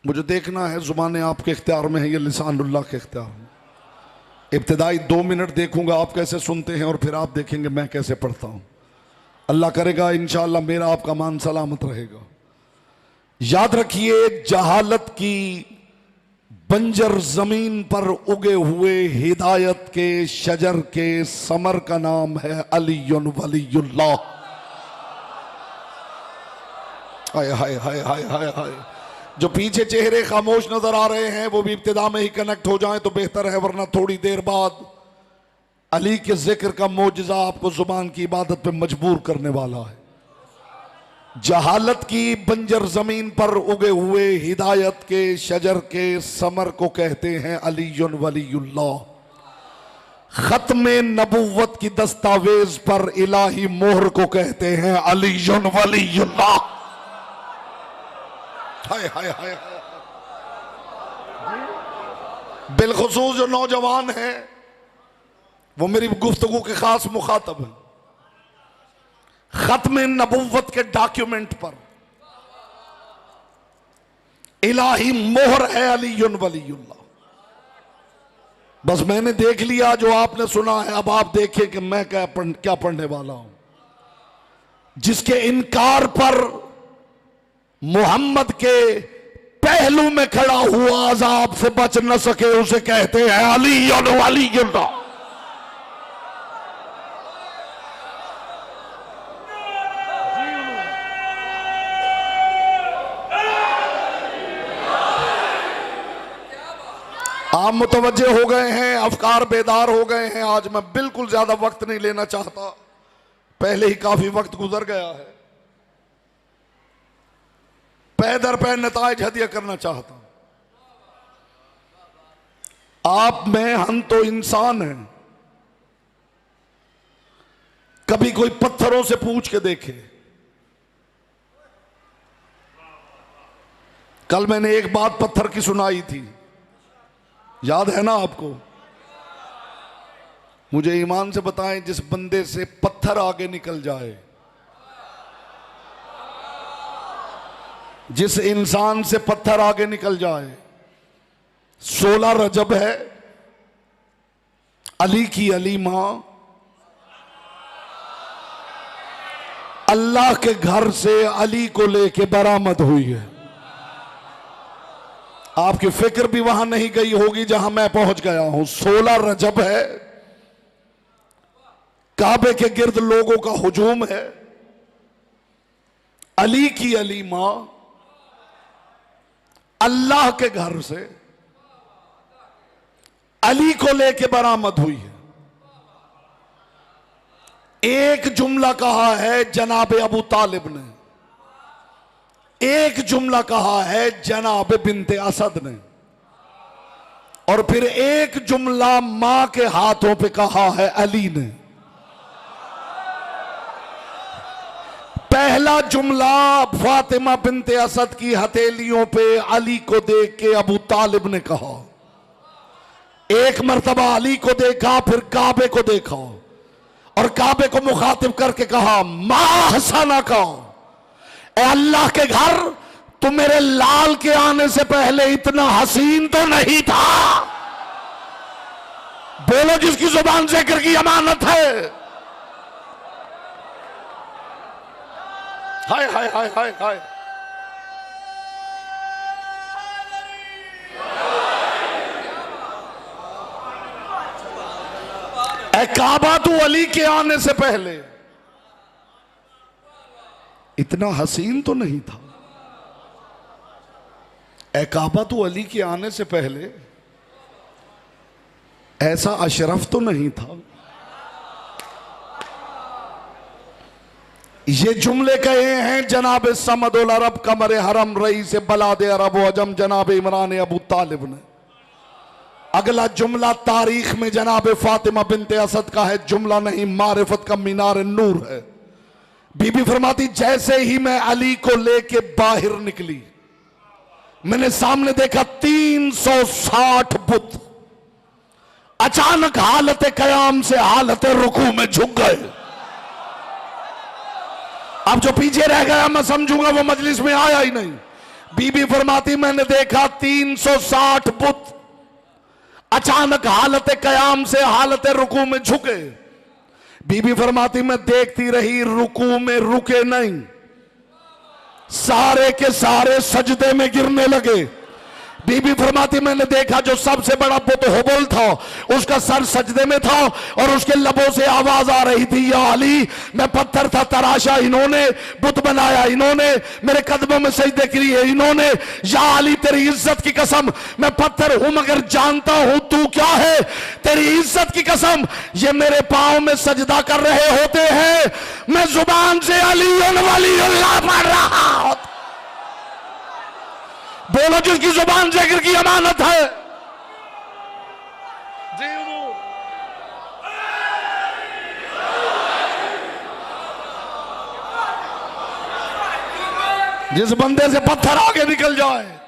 मुझे देखना है जुबान आपके इख्तियार में है, ये लिसानुल्लाह के इख्तियार में। इब्तिदाई 2 मिनट देखूंगा आप कैसे सुनते हैं और फिर आप देखेंगे मैं कैसे पढ़ता हूं। अल्लाह करेगा इंशाअल्लाह मेरा आपका मान सलामत रहेगा। याद रखिए, जहालत की बंजर जमीन पर उगे हुए हिदायत के शजर के समर का नाम है अलीयुन वलीयुल्लाह। हाय हाय हाय हाय हाय हाय। जो पीछे चेहरे खामोश नजर आ रहे हैं वो भी इब्तिदा में ही कनेक्ट हो जाएं तो बेहतर है, वरना थोड़ी देर बाद अली के जिक्र का मोजज़ा आपको जुबान की इबादत पे मजबूर करने वाला है। जहालत की बंजर जमीन पर उगे हुए हिदायत के शजर के समर को कहते हैं अलीयुन वलीयुल्लाह। खत्मे नबुव्वत की दस्तावेज पर इलाही मोहर को कहते हैं अलीयुन वलीयुल्लाह। हाय हाय हाय। बिलखुसूस जो नौजवान हैं वो मेरी गुफ्तगू के खास मुखातब हैं। खत्म नबुव्वत के डॉक्यूमेंट पर इलाही मोहर है अलीयुन वलीयुल्लाह। बस मैंने देख लिया जो आपने सुना है, अब आप देखिए कि मैं क्या पढ़ने वाला हूं। जिसके इनकार पर मोहम्मद के पहलू में खड़ा हुआ अजाब से बच न सके उसे कहते हैं अलीयुन वलीयुल्लाह। आप मुतवज्जे हो गए हैं, अफकार बेदार हो गए हैं। आज मैं बिल्कुल ज्यादा वक्त नहीं लेना चाहता, पहले ही काफी वक्त गुजर गया है। पै दर पै नताइज हदिया करना चाहता हूं। आप में हम तो इंसान हैं। कभी कोई पत्थरों से पूछ के देखे। कल मैंने एक बात पत्थर की सुनाई थी, याद है ना आपको? मुझे ईमान से बताएं, जिस बंदे से पत्थर आगे निकल जाए, जिस इंसान से पत्थर आगे निकल जाए, 16 रजब है, अली की अली मां अल्लाह के घर से अली को लेके बरामद हुई है। आपकी फिक्र भी वहां नहीं गई होगी जहां मैं पहुंच गया हूं। 16 रजब है, काबे के गिर्द लोगों का हुजूम है, अली की अली मां अल्लाह के घर से अली को लेके बरामद हुई है। एक जुमला कहा है जनाब अबू तालिब ने, एक जुमला कहा है जनाब बिनते असद ने, और फिर एक जुमला मां के हाथों पे कहा है अली ने। पहला जुमला फातिमा बिनते असद की हथेलियों पे अली को देख के अबू तालिब ने कहा। एक मर्तबा अली को देखा, फिर काबे को देखा और काबे को मुखातिब करके कहा मा हसना का, ए अल्लाह के घर, तू मेरे लाल के आने से पहले इतना हसीन तो नहीं था। बोलो जिसकी जुबान जिक्र की अमानत है। हाय हाय हाय हाय हाय। ए काबा, तू अली के आने से पहले इतना हसीन तो नहीं था। ए काबा, तू अली के आने से पहले ऐसा अशरफ तो नहीं था। ये जुमले कहे हैं जनाब समदुल अरब कमर हरम रई से बलाद अरब अजम जनाब इमरान अबू तालिब ने। अगला जुमला तारीख में जनाब फातिमा बिनते असद का है, जुमला नहीं मारिफत का मीनार नूर है। बीबी फरमाती जैसे ही मैं अली को लेके बाहर निकली, मैंने सामने देखा 360 बुत अचानक हालत कयाम से हालत रुकू में झुक गए। अब जो पीछे रह गया मैं समझूंगा वो मजलिस में आया ही नहीं। बीबी फरमाती मैंने देखा 360 बुत अचानक हालत कयाम से हालत रुकू में झुके। बीबी फरमाती मैं देखती रही, रुकू में रुके नहीं, सारे के सारे सजदे में गिरने लगे। बीबी फरमाती मैंने देखा जो सबसे बड़ा बुत हुबल था उसका सर सजदे में था और उसके लबों से आवाज आ रही थी या अली, मैं पत्थर था तराशा इन्होंने, बुत बनाया इन्होंने, मेरे कदमों में सजदे किए इन्होंने। या अली तेरी इज्जत की कसम मैं पत्थर हूं मगर जानता हूं तू क्या है। तेरी इज्जत की कसम ये मेरे पांव में सजदा कर रहे होते हैं, मैं जुबान से अली वलीउल्लाह पढ़ रहा होता। बोलो जिसकी जुबान जिक्र की अमानत है। जी जिस बंदे से पत्थर आगे निकल जाए,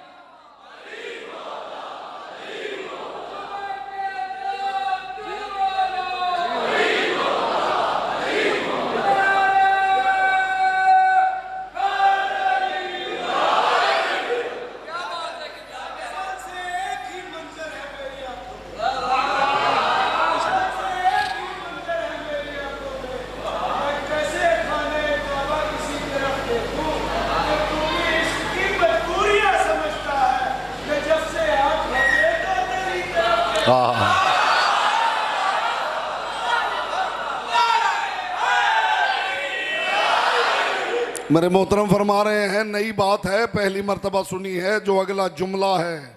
मेरे मोहतरम फरमा रहे हैं नई बात है, पहली मर्तबा सुनी है। जो अगला जुमला है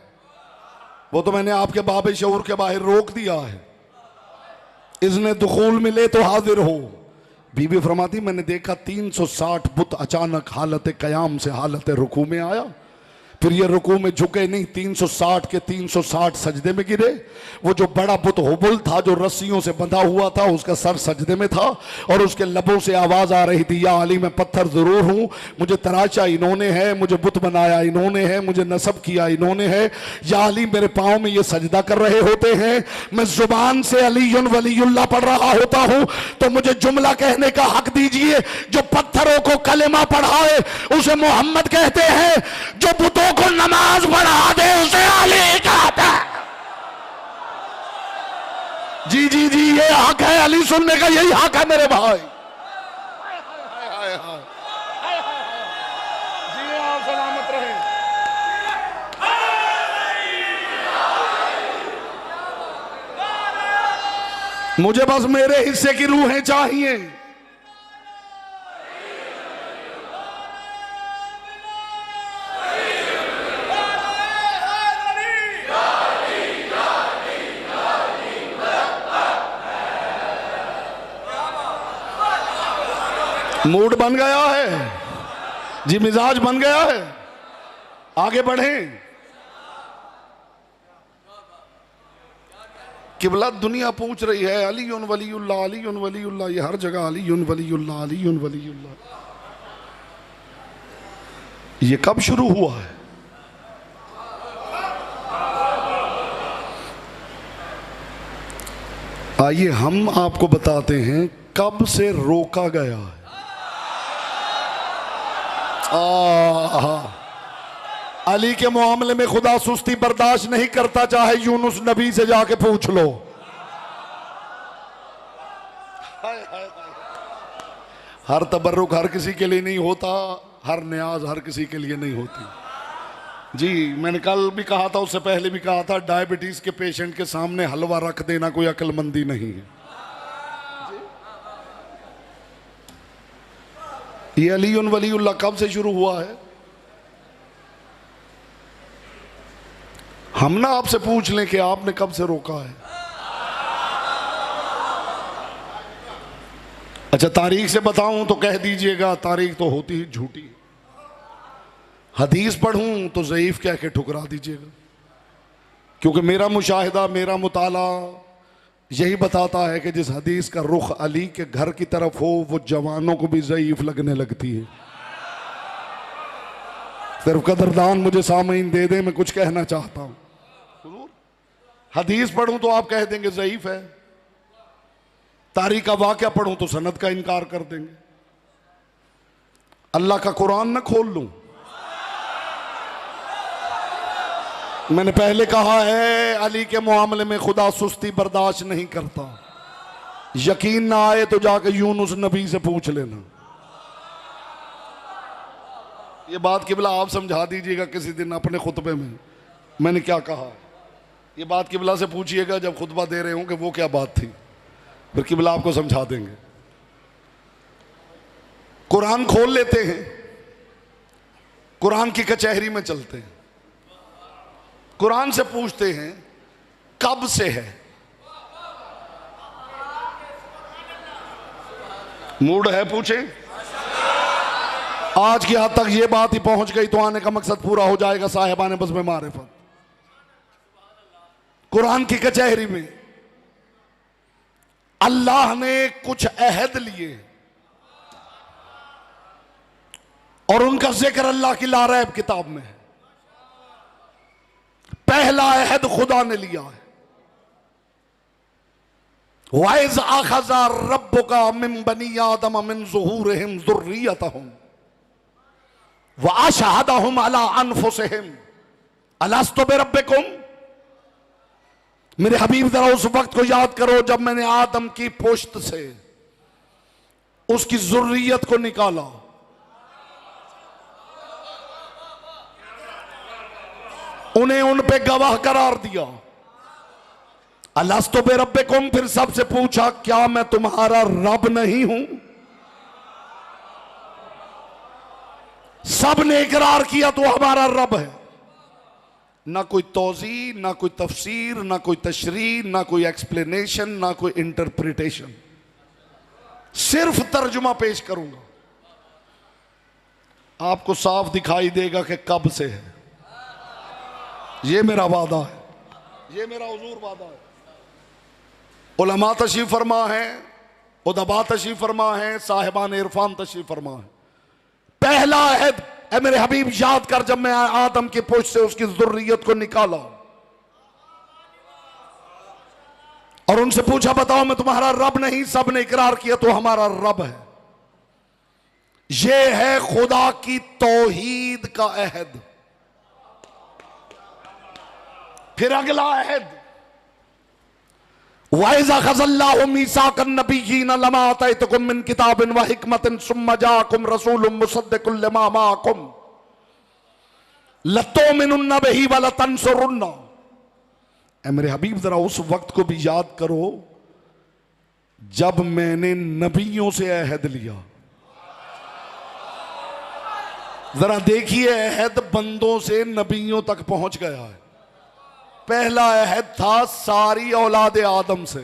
वो तो मैंने आपके बाब शऊर के बाहर रोक दिया है। इसने दुखूल मिले तो हाजिर हो। बीबी फरमाती मैंने देखा 360 बुत अचानक हालत कयाम से हालत रुकू में आया, फिर ये रुकू में झुके नहीं, 360 के 360 सजदे में गिरे। वो जो बड़ा बुत हुबल था जो रस्सियों से बंधा हुआ था उसका सर सजदे में था और उसके लबों से आवाज आ रही थी या अली मैं पत्थर जरूर हूं, मुझे तराशा इन्होंने है, मुझे बुत बनाया इन्होंने है, मुझे नसब किया इन्होंने है। या अली मेरे पांव में ये सजदा कर रहे होते हैं, मैं जुबान से अली वलीउल्लाह पढ़ रहा होता हूं, तो मुझे जुमला कहने का हक दीजिए। जो पत्थरों को कलेमा पढ़ाए उसे मोहम्मद कहते हैं, जो बुतों को नमाज पढ़ा दे उसे अली कहता है। जी जी जी ये हक है, अली सुनने का यही हक है मेरे भाई। जी आप सलामत रहे। मुझे बस मेरे हिस्से की रूहें चाहिए। मूड बन गया है जी, मिजाज बन गया है, आगे बढ़ें। किबला दुनिया पूछ रही है अलीयुन वलीउल्लाह, अलीयुन वलीउल्लाह, ये हर जगह अलीयुन वलीउल्लाह, अलीयुन वलीउल्लाह। ये कब शुरू हुआ है? आइए हम आपको बताते हैं कब से रोका गया है। अली के मामले में खुदा सुस्ती बर्दाश्त नहीं करता, चाहे यूनुस नबी से जाके पूछ लो। हर तबर्रुक हर किसी के लिए नहीं होता, हर न्याज हर किसी के लिए नहीं होती। जी मैंने कल भी कहा था, उससे पहले भी कहा था, डायबिटीज के पेशेंट के सामने हलवा रख देना कोई अक्लमंदी नहीं है। ये अलीयुन वलीउल्लाह कब से शुरू हुआ है? हम ना आपसे पूछ लें कि आपने कब से रोका है। अच्छा तारीख से बताऊं तो कह दीजिएगा तारीख तो होती ही झूठी। हदीस पढ़ूं तो ज़ईफ कह के ठुकरा दीजिएगा, क्योंकि मेरा मुशाहिदा, मेरा मुताला यही बताता है कि जिस हदीस का रुख अली के घर की तरफ हो वो जवानों को भी ज़ईफ लगने लगती है। सिर्फ कदरदान मुझे सामीन दे दे, मैं कुछ कहना चाहता हूं। हदीस पढ़ूं तो आप कह देंगे ज़ईफ है, तारीख का वाक़या पढ़ूं तो सनद का इनकार कर देंगे। अल्लाह का कुरान न खोल लूं? मैंने पहले कहा है अली के मामले में खुदा सुस्ती बर्दाश्त नहीं करता। यकीन ना आए तो जाकर यूनुस नबी से पूछ लेना। ये बात किबला आप समझा दीजिएगा किसी दिन अपने खुतबे में मैंने क्या कहा। ये बात किबला से पूछिएगा जब खुतबा दे रहे हो कि वो क्या बात थी, फिर किबला आपको समझा देंगे। कुरान खोल लेते हैं, कुरान की कचहरी में चलते हैं, कुरान से पूछते हैं कब से है। मूड है पूछे? आज की हद तक ये बात ही पहुंच गई तो आने का मकसद पूरा हो जाएगा साहिबाने बज़्म मारिफत। कुरान की कचहरी में अल्लाह ने कुछ अहद लिए और उनका जिक्र अल्लाह की लारैब किताब में है। पहला अहद खुदा ने लिया है, वाइज आखज़ा रब्बुका मिन बनी आदम मिन ज़ुहूरिहिम ज़ुर्रियतहुम व अशहदहुम अला अनफुसिहिम अलस्तु बिरब्बिकुम। मेरे हबीब जरा उस वक्त को याद करो जब मैंने आदम की पुश्त से उसकी ज़ुर्रियत को निकाला, उन्हें उन पे गवाह करार दिया। अलस्तु बिरब्बिकुम, फिर सबसे पूछा क्या मैं तुम्हारा रब नहीं हूं? सब ने इकरार किया तो हमारा रब है। ना कोई तौज़ी, ना कोई तफसीर, ना कोई तशरीह, ना कोई एक्सप्लेनेशन, ना कोई इंटरप्रिटेशन, सिर्फ तर्जुमा पेश करूंगा, आपको साफ दिखाई देगा कि कब से है। ये मेरा वादा है, ये मेरा हुजूर वादा है। उलमा तशरीफ फरमा है, उदबा तशरीफ फरमा है, साहिबान इरफान तशरीफ फरमा है। पहला अहद ए मेरे हबीब याद कर, जब मैं आदम के पुश्त से उसकी ज़ुर्रियत को निकाला और उनसे पूछा बताओ मैं तुम्हारा रब नहीं? सब ने इकरार किया तो हमारा रब है। यह है खुदा की तौहीद का अहद। फिर अगला अहद, वाइज़ा ख़ज़ल्लाहु मीसाक़न नबिय्यीन लमा आतैतुकुम मिन किताबिन व हिकमतिन सुम्मा जाअकुम रसूलुम मुसद्दिकुल लिमा माअकुम लतुमिनुन्न बिही व लतंसुरुन्ना। ऐ मेरे हबीब जरा उस वक्त को भी याद करो जब मैंने नबियों से अहद लिया। जरा देखिए अहद बंदों से नबियों तक पहुंच गया है। पहला अहद था सारी औलाद आदम से,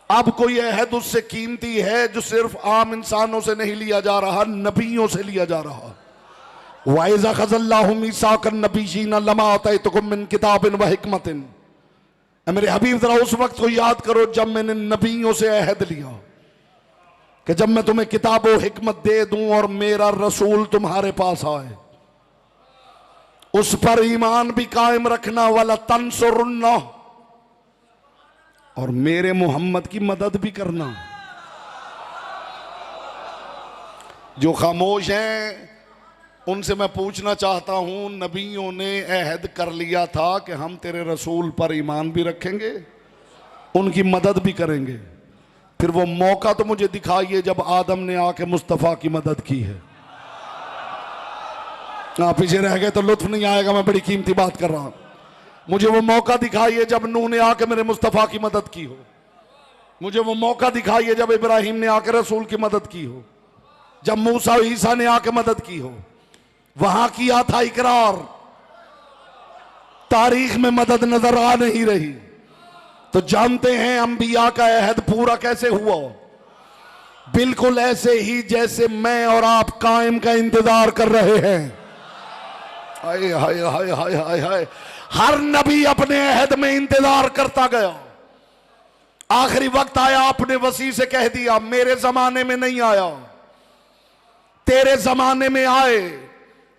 अब कोई अहद उससे कीमती है जो सिर्फ आम इंसानों से नहीं लिया जा रहा, नबियों से लिया जा रहा। वाइज़ा खज़ल्लाहु मीसाकन नबिय्यीन लमा आतैतुकुम मिन किताबिन व हिकमतिन। मेरे हबीब जरा उस वक्त को याद करो जब मैंने नबियों से अहद लिया कि जब मैं तुम्हें किताब व हिकमत दे दूं और मेरा रसूल तुम्हारे पास आए, उस पर ईमान भी कायम रखना, वाला तंसुरुन्ना, और मेरे मोहम्मद की मदद भी करना। जो खामोश हैं उनसे मैं पूछना चाहता हूं, नबियों ने अहद कर लिया था कि हम तेरे रसूल पर ईमान भी रखेंगे, उनकी मदद भी करेंगे। फिर वो मौका तो मुझे दिखाइए जब आदम ने आके मुस्तफ़ा की मदद की है। आप पीछे रह गए तो लुत्फ नहीं आएगा, मैं बड़ी कीमती बात कर रहा हूं। मुझे वो मौका दिखाइए जब नूह ने आके मेरे मुस्तफ़ा की मदद की हो। मुझे वो मौका दिखाइए जब इब्राहिम ने आके रसूल की मदद की हो, जब मूसा और ईसा ने आके मदद की हो। वहां किया था इकरार, तारीख में मदद नजर आ नहीं रही। तो जानते हैं अंबिया का अहद पूरा कैसे हुआ? बिल्कुल ऐसे ही जैसे मैं और आप कायम का इंतजार कर रहे हैं। हाय हाय हाय हाय हाय हाय। हर नबी अपने अहद में इंतजार करता गया। आखिरी वक्त आया, अपने वसी से कह दिया मेरे जमाने में नहीं आया, तेरे जमाने में आए,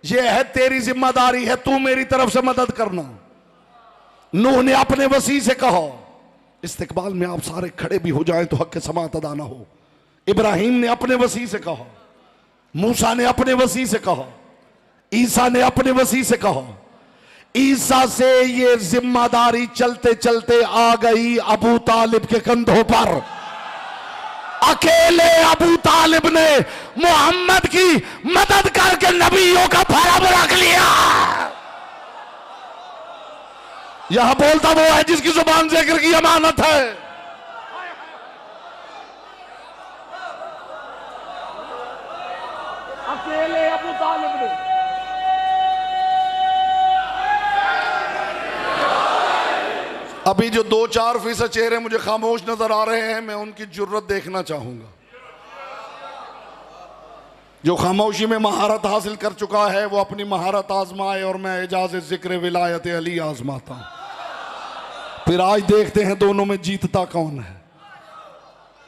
ये अहद तेरी जिम्मेदारी है, तू मेरी तरफ से मदद करना। नूह ने अपने वसी से कहा, इस्तिकबाल में आप सारे खड़े भी हो जाएं तो हक के समात अदा ना हो। इब्राहिम ने अपने वसी से कहा, मूसा ने अपने वसी से कहा, ईसा ने अपने वसी से कहा। ईसा से ये जिम्मेदारी चलते चलते आ गई अबू तालिब के कंधों पर। अकेले अबू तालिब ने मोहम्मद की मदद करके नबियों का फर्ज रख लिया। यहां बोलता वो है जिसकी जुबान जिक्र की अमानत है। अकेले अबू तालिब ने। अभी जो 2-4% चेहरे मुझे खामोश नजर आ रहे हैं, मैं उनकी जुर्रत देखना चाहूंगा। जो खामोशी में महारत हासिल कर चुका है वो अपनी महारत आजमाए और मैं एजाज जिक्र विलायत अली आजमाता हूं। फिर आज देखते हैं दोनों में जीतता कौन है।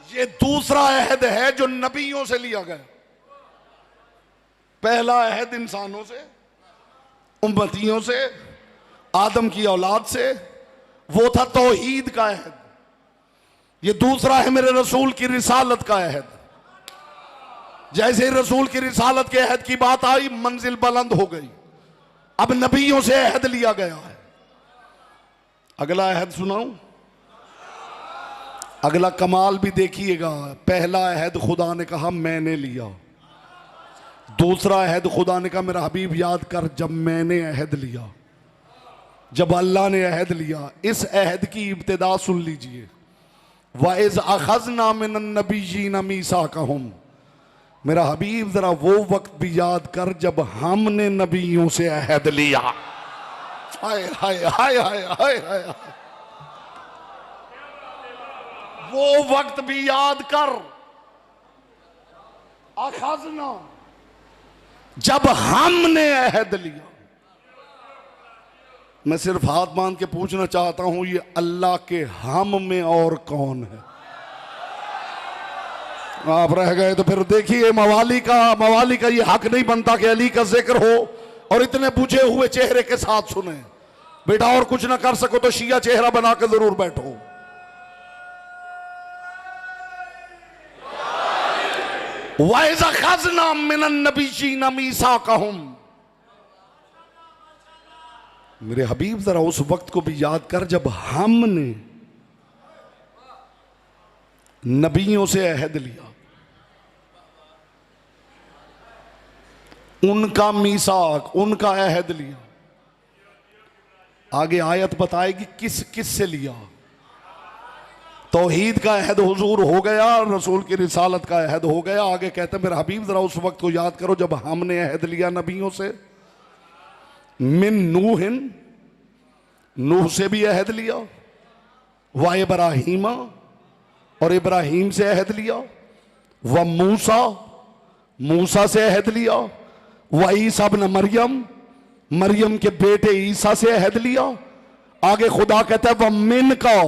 ये दूसरा अहद है जो नबियों से लिया गया। पहला अहद इंसानों से, उम्मतियों से, आदम की औलाद से, वो था तौहीद का अहद। ये दूसरा है मेरे रसूल की रिसालत का अहद। जैसे रसूल की रिसालत के अहद की बात आई, मंजिल बुलंद हो गई। अब नबियों से अहद लिया गया है। अगला अहद सुनाऊं? अगला कमाल भी देखिएगा। पहला अहद खुदा ने कहा मैंने लिया। दूसरा अहद खुदा ने कहा मेरा हबीब याद कर जब मैंने अहद लिया, जब अल्लाह ने अहद लिया। इस अहद की इब्तिदा सुन लीजिए। वाइज़ अखज़ना मिनन नबिय्यीन मीसाकहुम। मेरा हबीब जरा वो वक्त भी याद कर जब हमने नबियों से अहद लिया। हाय हाय हाय हाय हाय हाय। वो वक्त भी याद कर, अखज़ना, जब हमने अहद लिया। मैं सिर्फ हाथ बांध के पूछना चाहता हूं, ये अल्लाह के हम में और कौन है? आप रह गए तो फिर देखिए, मवाली का ये हक नहीं बनता कि अली का जिक्र हो और इतने बुझे हुए चेहरे के साथ सुने। बेटा और कुछ ना कर सको तो शिया चेहरा बना के जरूर बैठो। वाइज़ अखज़ना मिनन नबिय्यीन मीसाकहुम। मेरे हबीब जरा उस वक्त को भी याद कर जब हमने नबियों से अहद लिया। उनका मीसाक, उनका अहद लिया। आगे आयत बताएगी किस किस से लिया। तौहीद का अहद हुजूर हो गया, रसूल की रिसालत का अहद हो गया। आगे कहते मेरे हबीब जरा उस वक्त को याद करो जब हमने अहद लिया नबियों से। मिन नूहिन, नूह से भी अहद लिया, व इब्राहीमा, और इब्राहिम से अहद लिया, व मूसा से अहद लिया, व ईसा इब्न मरियम के बेटे ईसा से अहद लिया। आगे खुदा कहता है वह मिन का,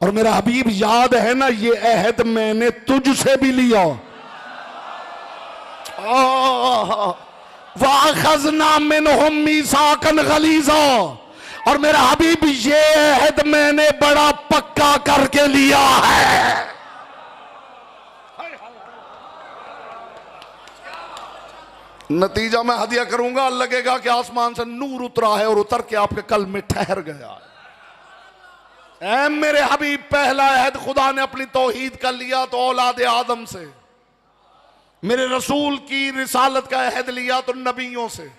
और मेरा हबीब याद है ना, ये अहद मैंने तुझसे भी लिया। वाखज़ना मिनहुम मीसाकन गलीज़ा, और मेरा हबीब ये अहद मैंने बड़ा पक्का करके लिया है। नतीजा मैं हदिया करूंगा, लगेगा कि आसमान से नूर उतरा है और उतर के आपके कल में ठहर गया है। मेरे हबीब, पहला अहद खुदा ने अपनी तौहीद का लिया तो औलाद आदम से, मेरे रसूल की रिसालत का अहद लिया तो नबियों से।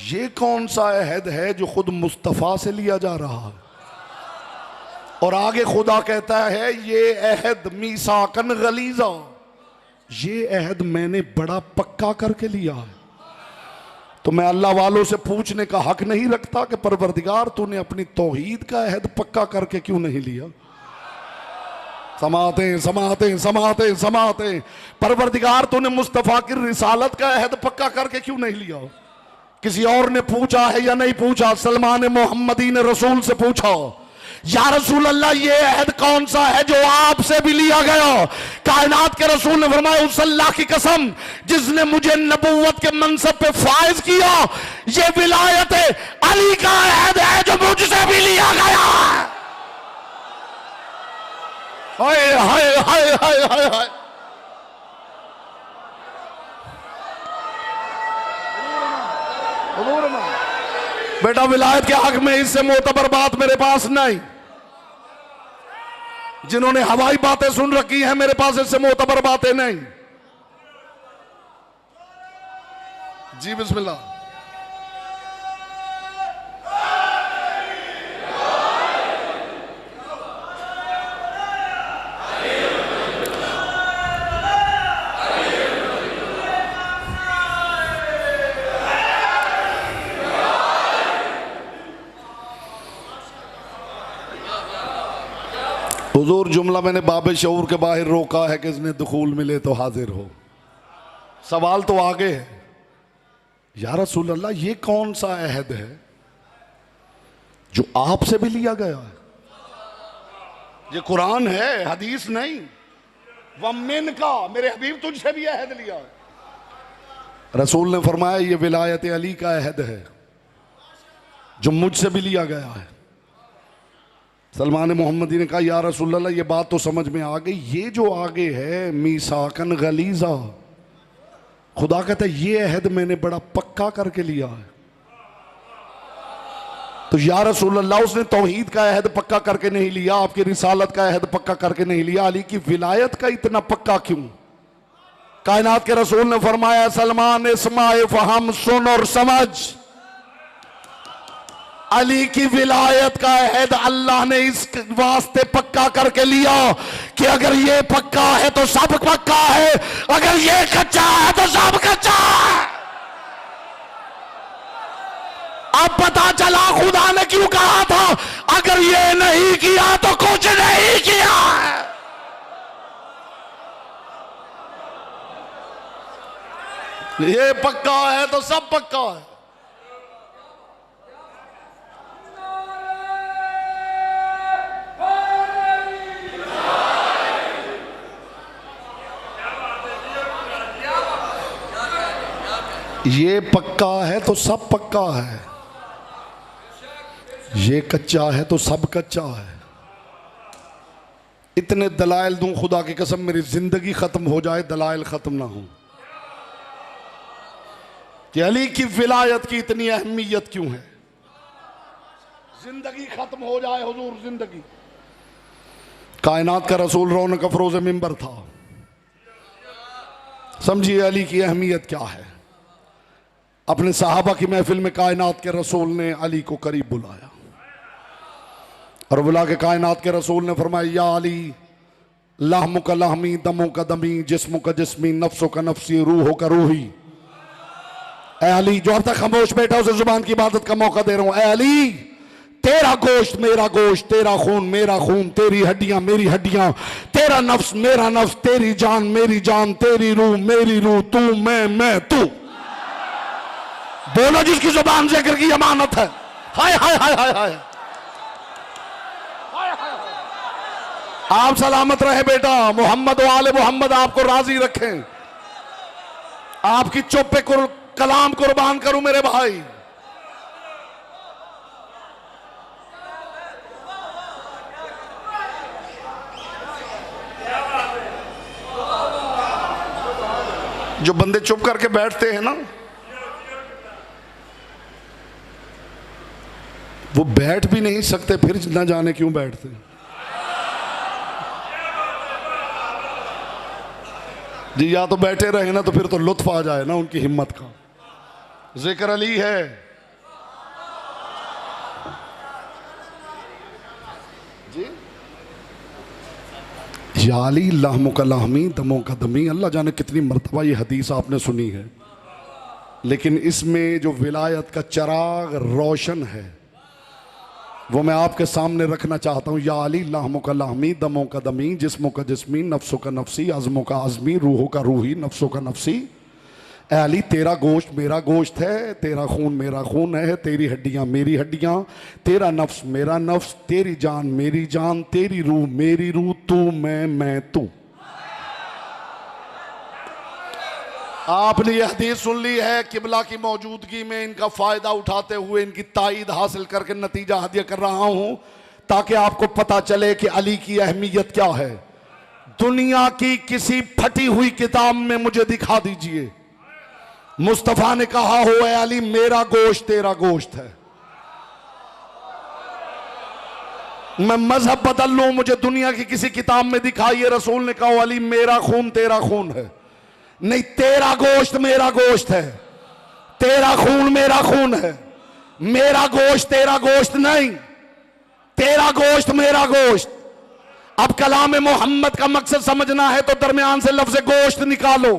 ये कौन सा अहद है जो खुद मुस्तफा से लिया जा रहा है? और आगे खुदा कहता है ये अहद मीसाकन गलीज़ा, ये अहद मैंने बड़ा पक्का करके लिया है। तो मैं अल्लाह वालों से पूछने का हक नहीं रखता कि परवरदिगार तूने अपनी तौहीद का अहद पक्का करके क्यों नहीं लिया? समाते परवरदिगार तूने मुस्तफा की रिसालत का अहद पक्का करके क्यों नहीं लिया? किसी और ने पूछा है या नहीं पूछा? सलमान मोहम्मदी ने रसूल से पूछा, या रसूल अल्लाह ये अहद कौन सा है जो आपसे भी लिया गया? कायनात के रसूल ने फरमाया उस अल्लाह की कसम जिसने मुझे नबूवत के मनसब पे फाइज किया, ये विलायत अली का अहद है जो मुझसे भी लिया गया है। हाय हाय हाय हाय हाय हाय। बेटा विलायत के हक में इससे मोतबर बात मेरे पास नहीं। जिन्होंने हवाई बातें सुन रखी हैं मेरे पास इससे मोतबर बातें नहीं। जी बिस्मिल्लाह। हुजूर जुमला मैंने बाब शऊर के बाहर रोका है कि इसने दुखूल मिले तो हाजिर हो। सवाल तो आगे है, या रसूल अल्लाह ये कौन सा अहद है जो आपसे भी लिया गया है? ये कुरान है, हदीस नहीं। वमिन का, मेरे हबीब तुझसे भी अहद लिया है। रसूल ने फरमाया ये विलायत अली का अहद है जो मुझसे भी लिया गया है। सलमान मोहम्मदी ने कहा या रसूल अल्लाह ये बात तो समझ में आ गई, ये जो आगे है मीसाकन गलीज़ा, खुदा कहता है ये अहद मैंने बड़ा पक्का करके लिया है। तो या रसूल अल्लाह उसने तौहीद का अहद पक्का करके नहीं लिया, आपकी रिसालत का अहद पक्का करके नहीं लिया, अली की विलायत का इतना पक्का क्यों? कायनात के रसूल ने फरमाया सलमान इस्माए फहम, सुन और समझ, अली की विलायत का अहद अल्लाह ने इस वास्ते पक्का करके लिया कि अगर ये पक्का है तो सब पक्का है, अगर ये कच्चा है तो सब कच्चा है। अब पता चला खुदा ने क्यों कहा था अगर ये नहीं किया तो कुछ नहीं किया है। ये पक्का है तो सब पक्का है। ये पक्का है तो सब पक्का है, ये कच्चा है तो सब कच्चा है। इतने दलाइल दूं खुदा की कसम मेरी जिंदगी खत्म हो जाए दलाइल खत्म ना हो कि अली की विलायत की इतनी अहमियत क्यों है। जिंदगी खत्म हो जाए हुजूर, जिंदगी। कायनात का रसूल रौनक अफरोज मिंबर था, समझिए अली की अहमियत क्या है। अपने सहाबा की महफिल में कायनात के रसूल ने अली को करीब बुलाया और बुला के कायनात के रसूल ने फरमाया या अली, लहमु का लहमी, दमो का दमी, जिस्मु का जिस्मी, नफ्सो का नफ्सी, रूहो का रूही। ए अली, जो अब तक खामोश बैठा उसे जुबान की इबादत का मौका दे रहा हूं। ए अली, तेरा गोश्त मेरा गोश्त, तेरा खून मेरा खून, तेरी हड्डियां मेरी हड्डियां, तेरा नफ्स मेरा नफ्स, तेरी जान मेरी जान, तेरी रूह मेरी रूह, तू मैं तू। बोलो जिसकी जुबान जिक्र की अमानत है। हाय हाय हाय हाय हाय। आप सलामत रहे बेटा। मोहम्मद वाले मोहम्मद आपको राजी रखें। आपकी चुप पे कलाम कुर्बान करूं मेरे भाई। जो बंदे चुप करके बैठते हैं ना, वो बैठ भी नहीं सकते, फिर ना जाने क्यों बैठते। जी या तो बैठे रहे ना तो फिर तो लुत्फ आ जाए ना उनकी हिम्मत का। जिक्र अली है। जी या अली लाहमो का लाहमी दमों का दमी। अल्लाह जाने कितनी मर्तबा ये हदीस आपने सुनी है, लेकिन इसमें जो विलायत का चिराग रोशन है वो मैं आपके सामने रखना चाहता हूँ। या अली लाहमो का लाहमी दमों का दमी, जिस्मों का जिस्मी, नफ्सों का नफसी, अज़मों का अज़मी, रूहों का रूही, नफ्सों का नफसी। ए अली तेरा गोश्त मेरा गोश्त है, तेरा खून मेरा खून है, तेरी हड्डियाँ मेरी हड्डियाँ, तेरा नफ्स मेरा नफ्स, तेरी जान मेरी जान, तेरी रूह मेरी रूह, तू मैं तू। आपने यह हदीस सुन ली है। किबला की मौजूदगी में इनका फायदा उठाते हुए इनकी ताईद हासिल करके नतीजा हदिया कर रहा हूं, ताकि आपको पता चले कि अली की अहमियत क्या है। दुनिया की किसी फटी हुई किताब में मुझे दिखा दीजिए मुस्तफा ने कहा हो ए अली मेरा गोश्त तेरा गोश्त है। मैं मजहब बदल लूं, मुझे दुनिया की किसी किताब में दिखाइए रसूल ने कहा अली मेरा खून तेरा खून है। नहीं, तेरा गोश्त मेरा गोश्त है, तेरा खून मेरा खून है। मेरा गोश्त तेरा गोश्त नहीं, तेरा गोश्त मेरा गोश्त। अब कलाम मोहम्मद का मकसद समझना है तो दरमियान से लफ्ज गोश्त निकालो।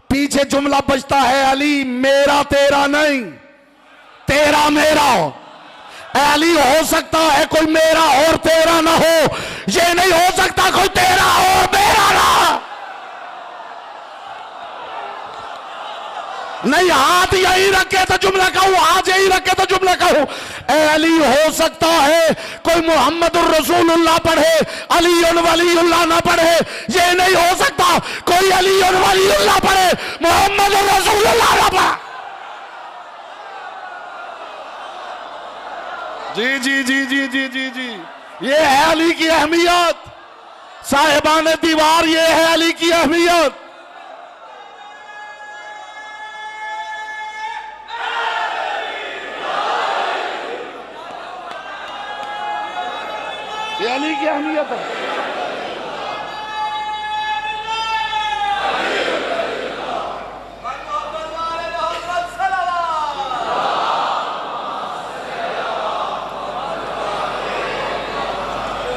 पीछे जुमला बजता है अली मेरा तेरा नहीं, तेरा मेरा। अली हो सकता है कोई मेरा और तेरा ना हो, ये नहीं हो सकता कोई तेरा और मेरा ना। नहीं, हाथ यही रखे तो जुमला कहूं, हाथ यही रखे तो जुमला कहूं। अली हो सकता है कोई मोहम्मद रसूलुल्लाह पढ़े, अली वलीउल्लाह ना पढ़े, ये नहीं हो सकता कोई अली वलीउल्लाह पढ़े, मोहम्मद रसूलुल्लाह ना पढ़े। जी जी जी जी जी जी जी, ये है अली की अहमियत। साहिबान दीवार, ये है अली की अहमियत। ये अली की अहमियत है।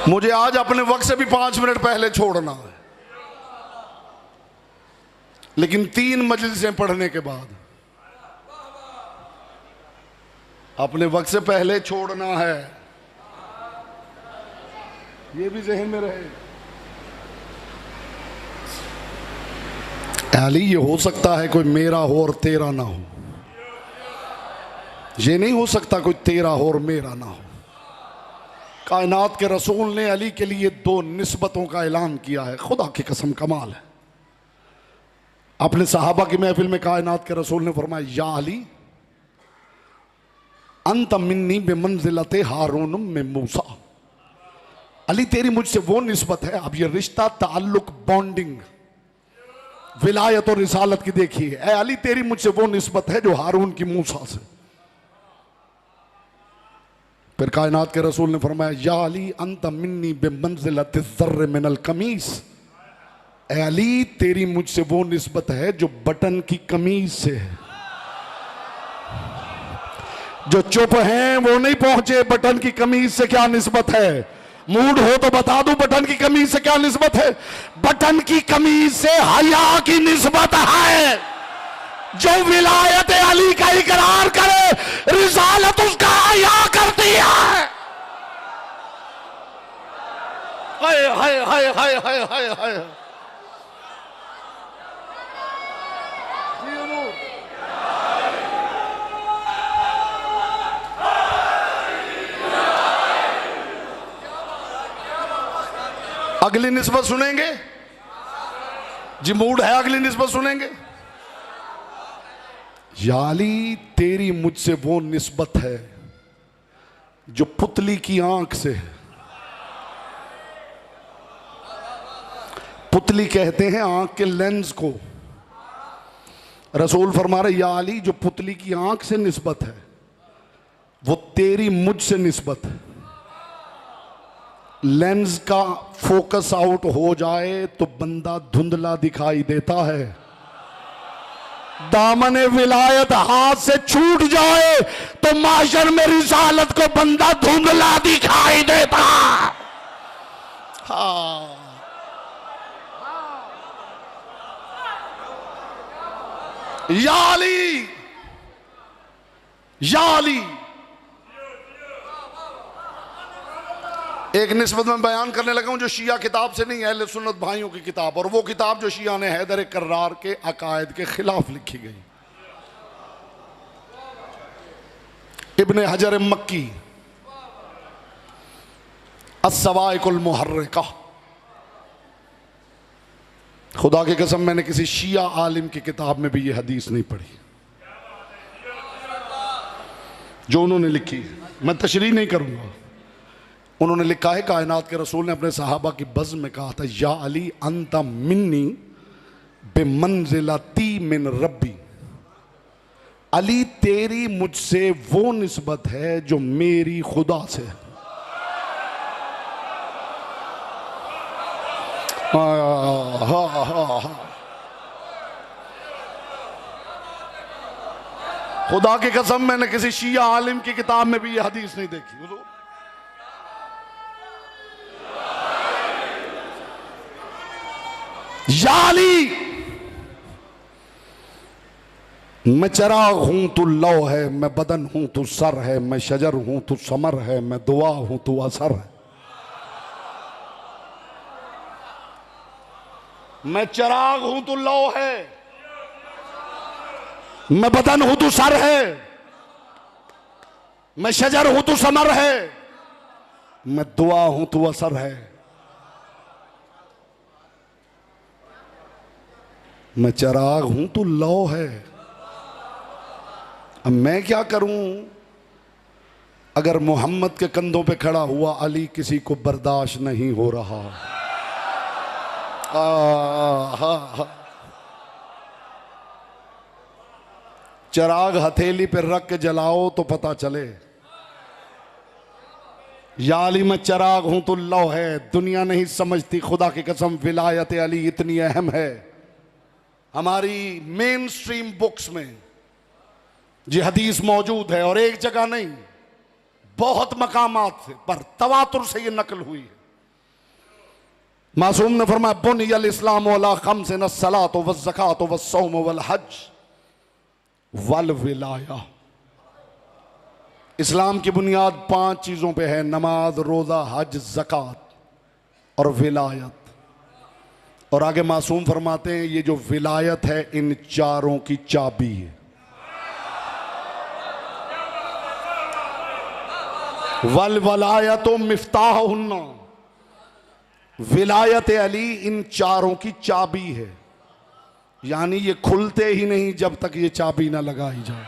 मुझे आज अपने वक्त से भी 5 मिनट पहले छोड़ना है, लेकिन 3 मजलिसें पढ़ने के बाद अपने वक्त से पहले छोड़ना है, ये भी ज़हन में रहे। अली ये हो सकता है कोई मेरा हो और तेरा ना हो, ये नहीं हो सकता कोई तेरा हो और मेरा ना हो। कायनात के रसूल ने अली के लिए 2 निस्बतों का ऐलान किया है। खुदा की कसम कमाल है। अपने सहाबा की महफिल में कायनात के रसूल ने फरमाया या अली अंत मिन्नी बेमंजिलते हारून में मूसा। अली तेरी मुझसे वो निस्बत है। अब ये रिश्ता, ताल्लुक, बॉन्डिंग, विलायत और रिसालत की देखिए। ऐ अली तेरी मुझसे वो निस्बत है जो हारून की मूसा से। फिर कायनात के रसूल ने फरमाया या अली अंत मिन्नी बेमंजिलते ज़र्र मिनल कमीज। ऐ अली तेरी मुझसे वो निस्बत है जो बटन की कमीज से है। जो चुप हैं वो नहीं पहुंचे, बटन की कमीज से क्या निस्बत है। मूड हो तो बता दूं बटन की कमीज से क्या निस्बत है। बटन की कमीज से हया की निस्बत है। जो विलायत अली का इकरार करे, रिसालत उसका हया करती है। हाय हाय हाय हाय हाय हाय हाय। अगली निस्बत सुनेंगे जी, मूड है अगली निस्बत सुनेंगे। या अली तेरी मुझसे वो निस्बत है जो पुतली की आंख से है। पुतली कहते हैं आंख के लेंस को। रसूल फरमा रहे या अली जो पुतली की आंख से निस्बत है वो तेरी मुझसे निस्बत है। लेंस का फोकस आउट हो जाए तो बंदा धुंधला दिखाई देता है। दामने विलायत हाथ से छूट जाए तो माशर में रिसालत को बंदा धुंधला दिखाई देता। हाँ या अली, या अली। एक निस्बत में बयान करने लगा हूं जो शिया किताब से नहीं है, अहले सुन्नत भाइयों की किताब, और वो किताब जो शिया ने हैदर कर्रार के अकायद के खिलाफ लिखी गई। इब्ने हजर मक्की अस्सवाइकुल मुहर्रिका। खुदा की कसम मैंने किसी शिया आलिम की किताब में भी ये हदीस नहीं पढ़ी जो उन्होंने लिखी। मैं तशरीह नहीं करूंगा। उन्होंने लिखा है कायनात के रसूल ने अपने सहाबा की बज़्म में कहा था या अली अंता मिन्नी बेमंज़िलती मिन रब्बी। अली तेरी मुझसे वो निस्बत है जो मेरी खुदा से है। खुदा की कसम मैंने किसी शिया आलिम की किताब में भी ये हदीस नहीं देखी। हुजूर या अली मैं चराग हूं तू लौ है, मैं बदन हूं तू सर है, मैं शजर हूं तू समर है, मैं दुआ हूं तू असर है। मैं चराग हूं तू लौ है, मैं बदन हूं तू सर है, मैं शजर हूं तू समर है, मैं दुआ हूं तू असर है। मैं चराग हूं तू लौ है। अब मैं क्या करूं अगर मोहम्मद के कंधों पे खड़ा हुआ अली किसी को बर्दाश्त नहीं हो रहा। चराग हथेली पे रख के जलाओ तो पता चले। या अली मैं चराग हूं तो लौ है। दुनिया नहीं समझती खुदा की कसम विलायत अली इतनी अहम है। हमारी मेन स्ट्रीम बुक्स में ये हदीस मौजूद है और एक जगह नहीं बहुत मकामात से पर तवातुर से ये नकल हुई है। मासूम ने फरमाया बुनियल इस्लाम अला खम्सिन अस्सलात व ज़कात व सौम वल हज वल विलाया। इस्लाम की बुनियाद 5 चीजों पे है, नमाज, रोजा, हज, ज़कात और विलायत। और आगे मासूम फरमाते हैं ये जो विलायत है इन चारों की चाबी है। वल वलायतो मिफ्ताहुन्ना, विलायत अली इन चारों की चाबी है। यानी ये खुलते ही नहीं जब तक ये चाबी ना लगाई जाए।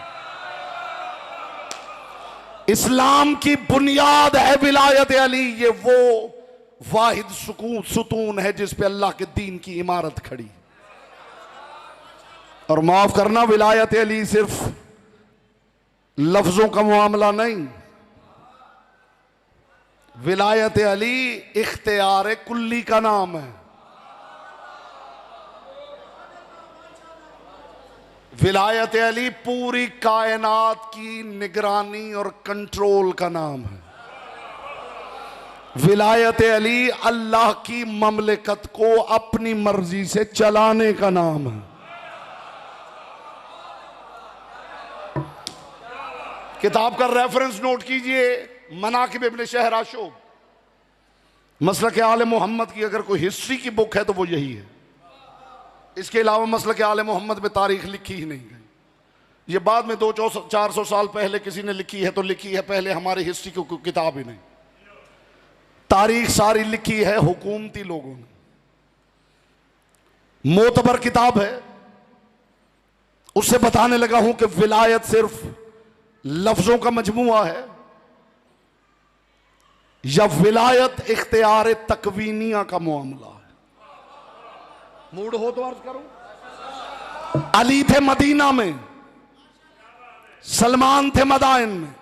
इस्लाम की बुनियाद है विलायत अली। ये वो वाहिद सुतून है जिस पे अल्लाह के दीन की इमारत खड़ी। और माफ करना विलायत अली सिर्फ लफ्जों का मामला नहीं, विलायत अली इख्तियार कुल्ली का नाम है। विलायत अली पूरी कायनात की निगरानी और कंट्रोल का नाम है। विलायत अली अल्लाह की ममलिकत को अपनी मर्जी से चलाने का नाम है। किताब का रेफरेंस नोट कीजिए, मनाकिब इब्न शहराशुब। मसलक आले मोहम्मद की अगर कोई हिस्ट्री की बुक है तो वो यही है। इसके अलावा मसलक आले मोहम्मद में तारीख लिखी ही नहीं गई। ये बाद में 200-400 साल पहले किसी ने लिखी है तो लिखी है, पहले हमारी हिस्ट्री की कोई किताब ही नहीं। तारीख सारी लिखी है हुकूमती लोगों ने। मोतबर किताब है, उससे बताने लगा हूं कि विलायत सिर्फ लफ्जों का मजमुआ है या विलायत इख्तियार तकवीनिया का मामला है। मूड हो तो अर्ज करो। अली थे मदीना में, सलमान थे मदाइन में,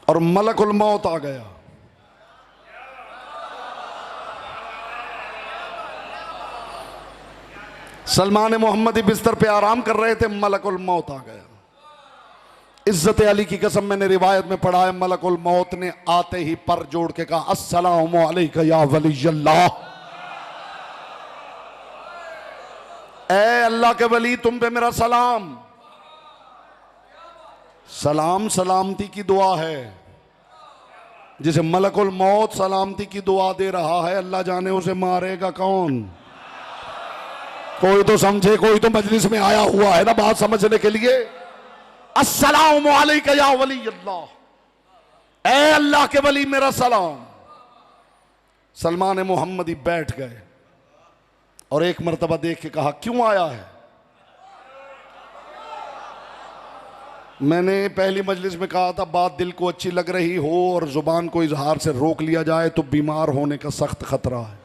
और मलकुल मौत आ गया। सलमान मोहम्मदी बिस्तर पे आराम कर रहे थे, मलकुल मौत आ गया। इज्जत अली की कसम, मैंने रिवायत में पढ़ा है, मलकुल मौत ने आते ही पर जोड़ के कहा, अस्सलामु अलैका या वलीयल्लाह। ऐ अल्लाह के वली, तुम पे मेरा सलाम। सलाम सलामती की दुआ है। जिसे मलकुल मौत सलामती की दुआ दे रहा है, अल्लाह जाने उसे मारेगा कौन। कोई तो समझे, कोई तो मजलिस में आया हुआ है ना बात समझने के लिए। अस्सलामु अलैका या वली अल्लाह, ऐ अल्लाह के वली मेरा सलाम। सलमान मोहम्मदी बैठ गए और एक मर्तबा देख के कहा, क्यों आया है। मैंने पहली मजलिस में कहा था, बात दिल को अच्छी लग रही हो और जुबान को इजहार से रोक लिया जाए तो बीमार होने का सख्त खतरा है।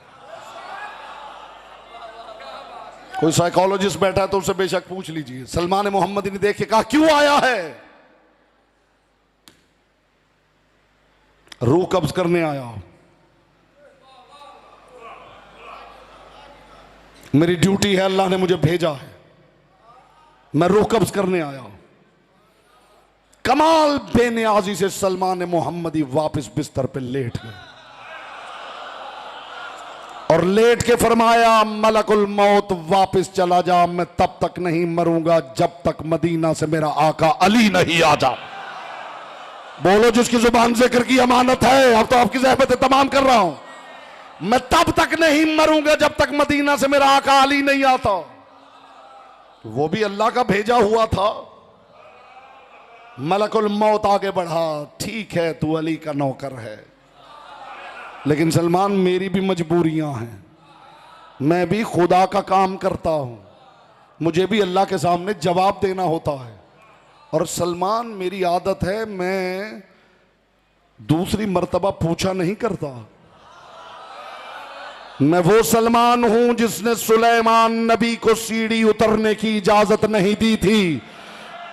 कोई साइकोलॉजिस्ट बैठा है तो उससे बेशक पूछ लीजिए। सलमान मोहम्मदी ने देख के कहा, क्यों आया है। रूह कब्ज करने आया हूं, मेरी ड्यूटी है, अल्लाह ने मुझे भेजा है, मैं रूह कब्ज करने आया हूं। कमाल बेनियाजी से सलमान मोहम्मदी वापस बिस्तर पे लेट गए और लेट के फरमाया, मलकुल मौत वापस चला जा, मैं तब तक नहीं मरूंगा जब तक मदीना से मेरा आका अली नहीं आ जा। बोलो जिसकी जुबान जिक्र की अमानत है। अब तो आपकी ज़हमतें तमाम कर रहा हूं। मैं तब तक नहीं मरूंगा जब तक मदीना से मेरा आका अली नहीं आता। वो भी अल्लाह का भेजा हुआ था। मलकुल मौत आगे बढ़ा, ठीक है तू अली का नौकर है, लेकिन सलमान मेरी भी मजबूरियां हैं, मैं भी खुदा का काम करता हूं, मुझे भी अल्लाह के सामने जवाब देना होता है। और सलमान मेरी आदत है, मैं दूसरी मर्तबा पूछा नहीं करता। मैं वो सलमान हूं जिसने सुलेमान नबी को सीढ़ी उतरने की इजाजत नहीं दी थी।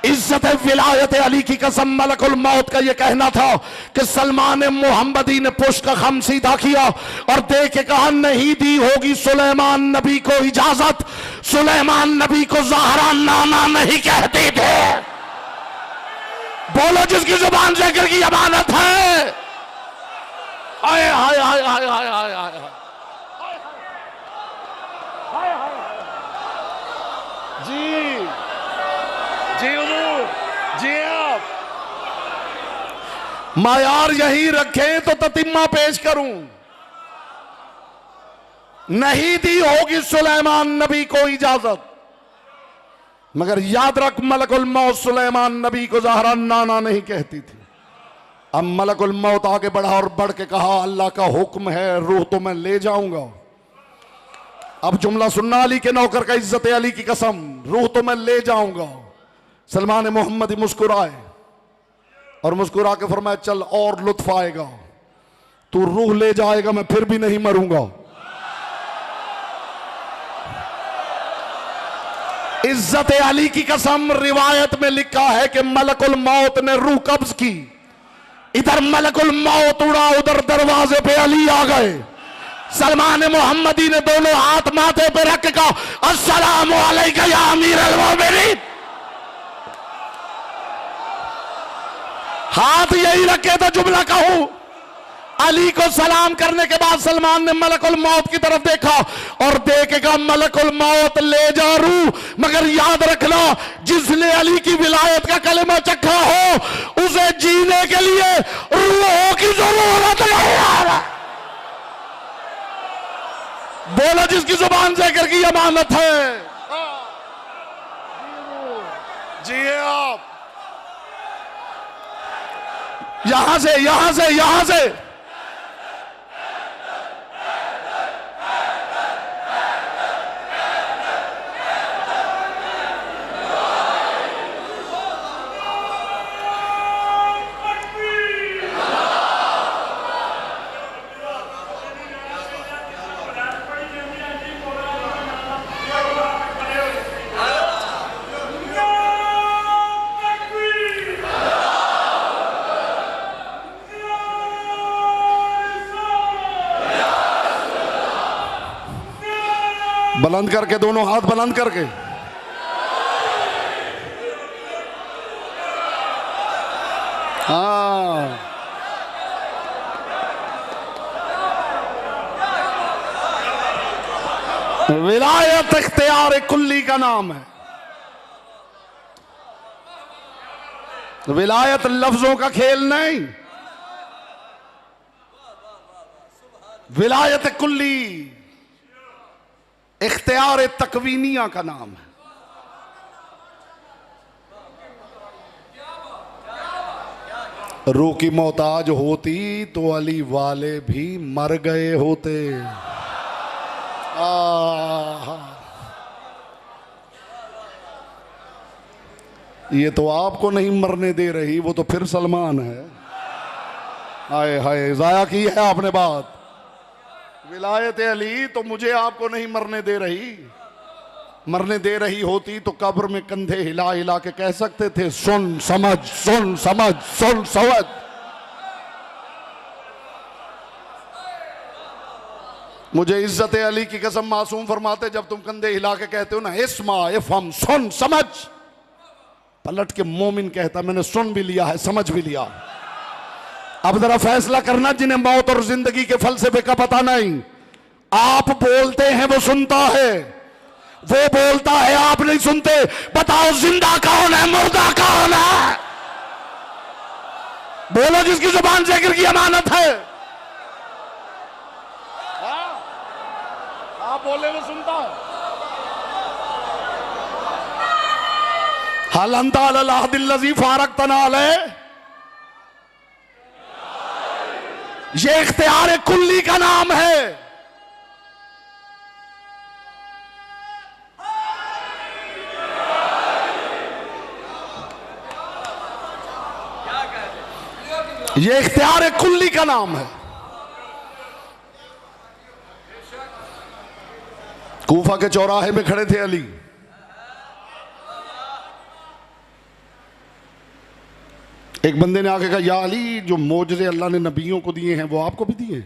इज्जत विलायत अली की कसम, मलकुल मौत का यह कहना था कि सलमान मोहम्मदी ने पुष्ट का खम सीधा किया और दे के कहा, नहीं दी होगी सुलेमान नबी को इजाजत, सुलेमान नबी को ज़हरा नाना नहीं कहते थे। बोलो जिसकी जुबान जिक्र की अमानत है। हाय हाय हाय हाय हाय हाय हाय। जी जी हुजूर, जी आप मायार यही रखें तो ततिम्मा पेश करूं। नहीं दी होगी सुलेमान नबी को इजाजत, मगर याद रख मलकुल मौत सुलेमान नबी को ज़हरा नाना नहीं कहती थी। अब मलकुल मौत आगे बढ़ा और बढ़ के कहा, अल्लाह का हुक्म है, रूह तो मैं ले जाऊंगा। अब जुमला सुनना, अली के नौकर का, इज्जत अली की कसम, रूह तो मैं ले जाऊंगा। सलमान मोहम्मदी मुस्कुराए और मुस्कुरा के फरमाया, चल और लुत्फ आएगा, तू रूह ले जाएगा, मैं फिर भी नहीं मरूंगा। इज्जत अली की कसम, रिवायत में लिखा है कि मलकुल मौत ने रूह कब्ज की, इधर मलकुल मौत उड़ा, उधर दरवाजे पे अली आ गए। सलमान मोहम्मदी ने दोनों हाथ माथे पे रख के कहा, अस्सलामु अलैका या अमीरुल मोमिनीन। हाथ यही रखे तो जुमला कहूं, अली को सलाम करने के बाद सलमान ने मलकुल मौत की तरफ देखा और देखेगा मलकुल मौत ले जा रूह, मगर याद रखना जिसने अली की विलायत का कलेमा चखा हो उसे जीने के लिए रूह की जरूरत नहीं है। बोला जिसकी जुबान ज़िक्र की अमानत है। जी आप यहां से यहां से यहां से बुलंद करके, दोनों हाथ बुलंद करके। हाँ, विलायत इख्तियार कुल्ली का नाम है। विलायत लफ्जों का खेल नहीं, विलायत कुल्ली इख्तियार तकवीनिया का नाम है। रूह की मोहताज होती तो अली वाले भी मर गए होते। ये तो आपको नहीं मरने दे रही, वो तो फिर सलमान है। हाय हाय, जाया की है आपने बात। विलायत अली तो मुझे आपको नहीं मरने दे रही, मरने दे रही होती तो कब्र में कंधे हिला हिला के कह सकते थे सुन समझ सुन समझ सुन समझ। मुझे इज्जत अली की कसम मासूम फरमाते जब तुम कंधे हिला के कहते हो ना इस्मा इफहम सुन समझ, पलट के मोमिन कहता मैंने सुन भी लिया है समझ भी लिया। अब जरा फैसला करना जिन्हें मौत और जिंदगी के फलसफे का पता नहीं। आप बोलते हैं वो सुनता है, वो बोलता है आप नहीं सुनते। बताओ जिंदा कौन है मुर्दा कौन है? बोलो जिसकी जुबान जिक्र की अमानत है। आप बोले वो सुनता है। हल अंता अला दिल्लज़ी फारक तनाल है, ये इख्तियार कुल्ली का नाम है। ये इख्तियार कुल्ली का नाम है। कूफा के चौराहे में खड़े थे अली, एक बंदे ने आके कहा या अली जो मोजज़े अल्लाह ने नबियों को दिए हैं वो आपको भी दिए?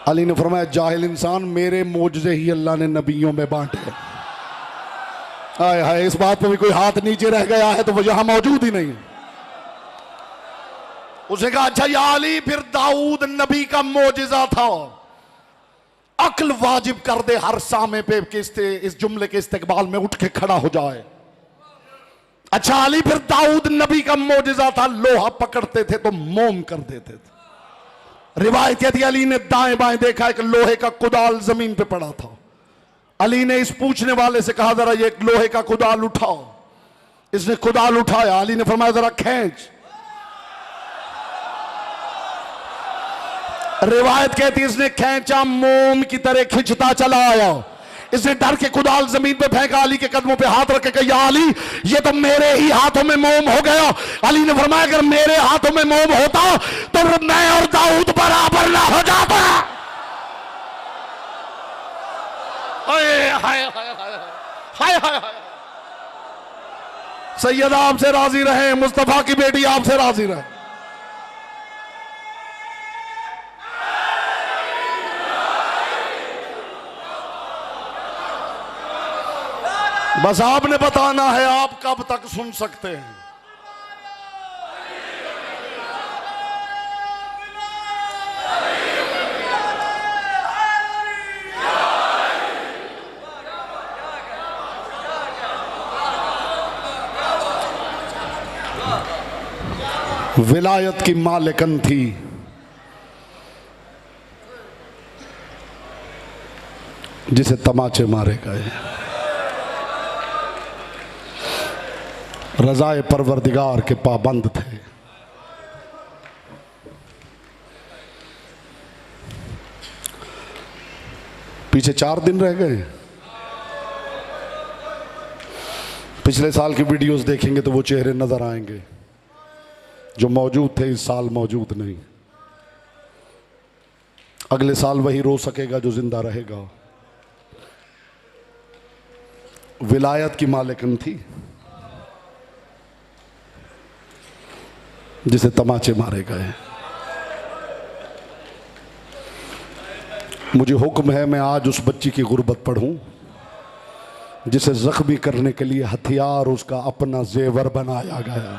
अली ने फरमाया जाहिल इंसान, मेरे मोजज़े ही अल्लाह ने नबियों में बांटे। हाय हाय, इस बात पे भी कोई हाथ नीचे रह गया है तो वो यहां मौजूद ही नहीं। उसने कहा अच्छा या अली फिर दाऊद नबी का मोजज़ा था, अक्ल वाजिब कर दे हर सामे पे कि इस जुमले के इस्तेकबाल में उठ के खड़ा हो जाए। अच्छा अली फिर दाऊद नबी का मोजज़ा था, लोहा पकड़ते थे तो मोम कर देते थे। रिवायत यदि अली ने दाएं बाएं देखा एक लोहे का कुदाल जमीन पे पड़ा था। अली ने इस पूछने वाले से कहा जरा ये लोहे का कुदाल उठाओ। इसने कुदाल उठाया, अली ने फरमाया जरा खींच। रिवायत कहती है इसने खींचा, मोम की तरह खिंचता चला आया। इसने डर के कुदाल जमीन पे फेंका, अली के कदमों पे हाथ रख के कहा या अली ये तो मेरे ही हाथों में मोम हो गया। अली ने फरमाया अगर मेरे हाथों में मोम होता तो मैं और दाऊद बराबर ना हो जाता। हाय हाय हाय हाय हाय, सैयदा आपसे राजी रहे, मुस्तफा की बेटी आपसे राजी रहे। बस आपने बताना है आप कब तक सुन सकते हैं। विलायत की मालिकन थी, जिसे तमाचे मारे गए। रज़ाए परवरदिगार के पाबंद थे। पीछे 4 दिन रह गए। पिछले साल की वीडियोस देखेंगे तो वो चेहरे नजर आएंगे जो मौजूद थे, इस साल मौजूद नहीं। अगले साल वही रो सकेगा जो जिंदा रहेगा। विलायत की मालिकन थी, जिसे तमाचे मारे गए। मुझे हुक्म है मैं आज उस बच्ची की गुर्बत पढ़ूं जिसे जख्मी करने के लिए हथियार उसका अपना जेवर बनाया गया।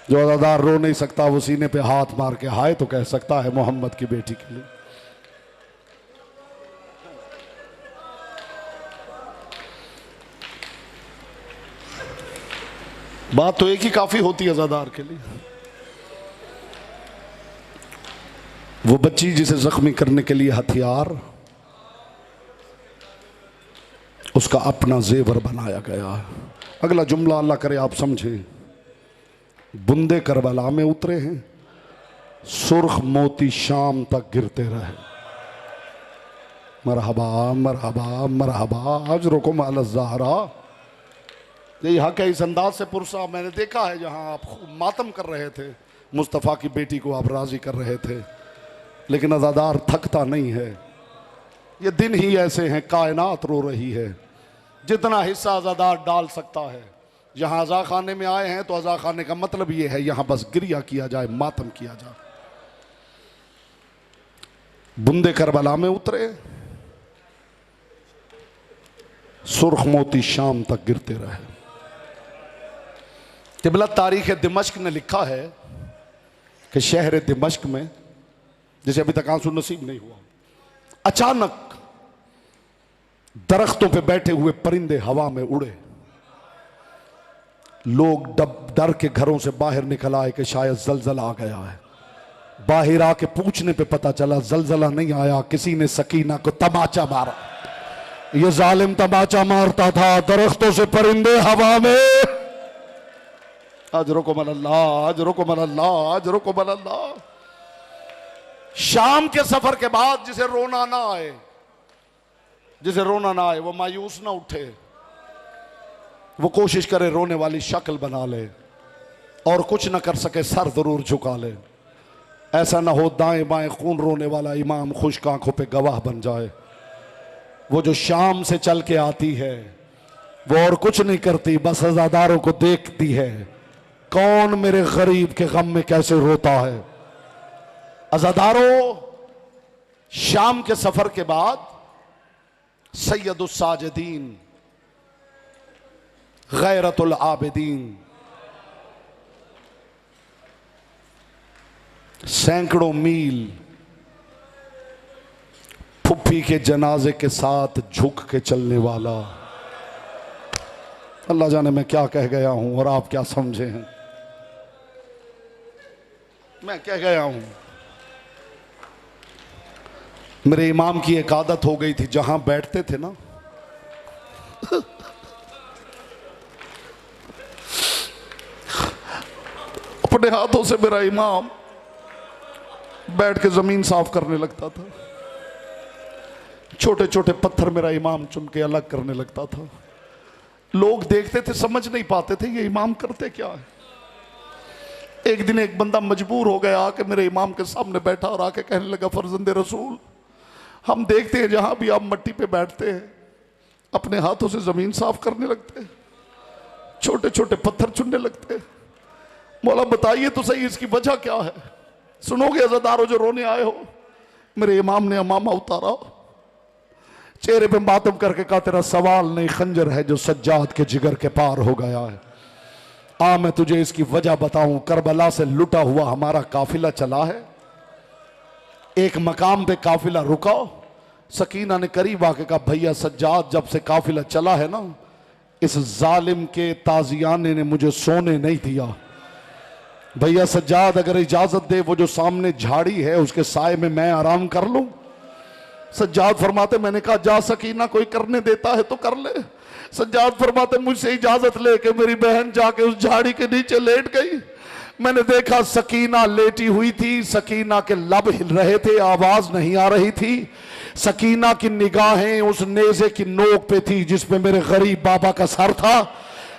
जो अज़ादार रो नहीं सकता वो सीने पे हाथ मार के हाय तो कह सकता है मोहम्मद की बेटी के लिए। बात तो एक ही काफी होती है अज़ादार के लिए। वो बच्ची जिसे जख्मी करने के लिए हथियार उसका अपना जेवर बनाया गया है। अगला जुमला अल्लाह करे आप समझें। बुंदे करबला में उतरे हैं, सुर्ख मोती शाम तक गिरते रहे। मरहबा मरहबा मरहबा अजरुकुम अला ज़हरा। यही हक है। इस अंदाज से पुरसा मैंने देखा है जहां आप खूब मातम कर रहे थे, मुस्तफ़ा की बेटी को आप राजी कर रहे थे, लेकिन अज़ादार थकता नहीं है। ये दिन ही ऐसे हैं, कायनात रो रही है। जितना हिस्सा अज़ादार डाल सकता है। जहां अज़ा खाने में आए हैं तो अज़ा खाने का मतलब ये है यहां बस गिरिया किया जाए, मातम किया जाए। बुंदे करबला में उतरे, सुर्ख मोती शाम तक गिरते रहे। क़िबला तारीख़ दिमश्क ने लिखा है कि शहर दिमश्क में, जिसे अभी तक आंसू नसीब नहीं हुआ, अचानक दरख्तों पे बैठे हुए परिंदे हवा में उड़े। लोग डर के घरों से बाहर निकल आए कि शायद जलजला आ गया है। बाहर आके पूछने पे पता चला जलजला नहीं आया, किसी ने सकीना को तमाचा मारा। ये जालिम तमाचा मारता था, दरख्तों से परिंदे हवा में। अजरुकुम अल्लाह, अजरुकुम अल्लाह, अजरुकुम अल्लाह। शाम के सफर के बाद जिसे रोना ना आए, जिसे रोना ना आए, वो मायूस ना उठे, वो कोशिश करे रोने वाली शक्ल बना ले, और कुछ ना कर सके सर जरूर झुका ले। ऐसा ना हो दाएं बाएं खून रोने वाला इमाम खुश्क आंखों पे गवाह बन जाए। वो जो शाम से चल के आती है वो और कुछ नहीं करती, बस अज़ादारों को देखती है कौन मेरे गरीब के गम में कैसे रोता है। अज़ादारों, शाम के सफर के बाद सैयदुस साजिदीन, गैरतुल आबिदीन, सैकड़ों मील फुफ्फी के जनाजे के साथ झुक के चलने वाला। अल्लाह जाने मैं क्या कह गया हूं और आप क्या समझे हैं। मैं कह गया हूं, मेरे इमाम की एक आदत हो गई थी, जहां बैठते थे ना अपने हाथों से मेरा इमाम बैठ के जमीन साफ करने लगता था। छोटे छोटे पत्थर मेरा इमाम चुन के अलग करने लगता था। लोग देखते थे, समझ नहीं पाते थे ये इमाम करते क्या है। एक दिन एक बंदा मजबूर हो गया आके मेरे इमाम के सामने बैठा और आके कहने लगा, फर्जंदे रसूल, हम देखते हैं जहां भी आप मट्टी पे बैठते हैं अपने हाथों से जमीन साफ करने लगते हैं, छोटे छोटे पत्थर चुनने लगते हैं। मौला बताइए तो सही इसकी वजह क्या है। सुनोगे अज़ादारों जो रोने आए हो। मेरे इमाम ने अमामा उतारा, चेहरे पे मातम करके कहा, तेरा सवाल नहीं खंजर है जो सज्जाद के जिगर के पार हो गया है। आ मैं तुझे इसकी वजह बताऊं। करबला से लुटा हुआ हमारा काफिला चला है, एक मकाम पे काफिला रुका। सकीना ने करीब आके कहा, भैया सज्जाद जब से काफिला चला है ना, इस जालिम के ताजियाने ने मुझे सोने नहीं दिया। भैया सज्जाद अगर इजाजत दे, वो जो सामने झाड़ी है उसके साए में मैं आराम कर लूं। सज्जाद फरमाते, मैंने कहा जा सकीना कोई करने देता है तो कर ले। सज्जाद फरमाते, मुझसे इजाजत लेके मेरी बहन जाके उस झाड़ी के नीचे लेट गई। मैंने देखा सकीना लेटी हुई थी, सकीना के लब हिल रहे थे, आवाज नहीं आ रही थी। सकीना की निगाहें उस नेज़े की नोक पे थी जिस पे मेरे गरीब बाबा का सर था।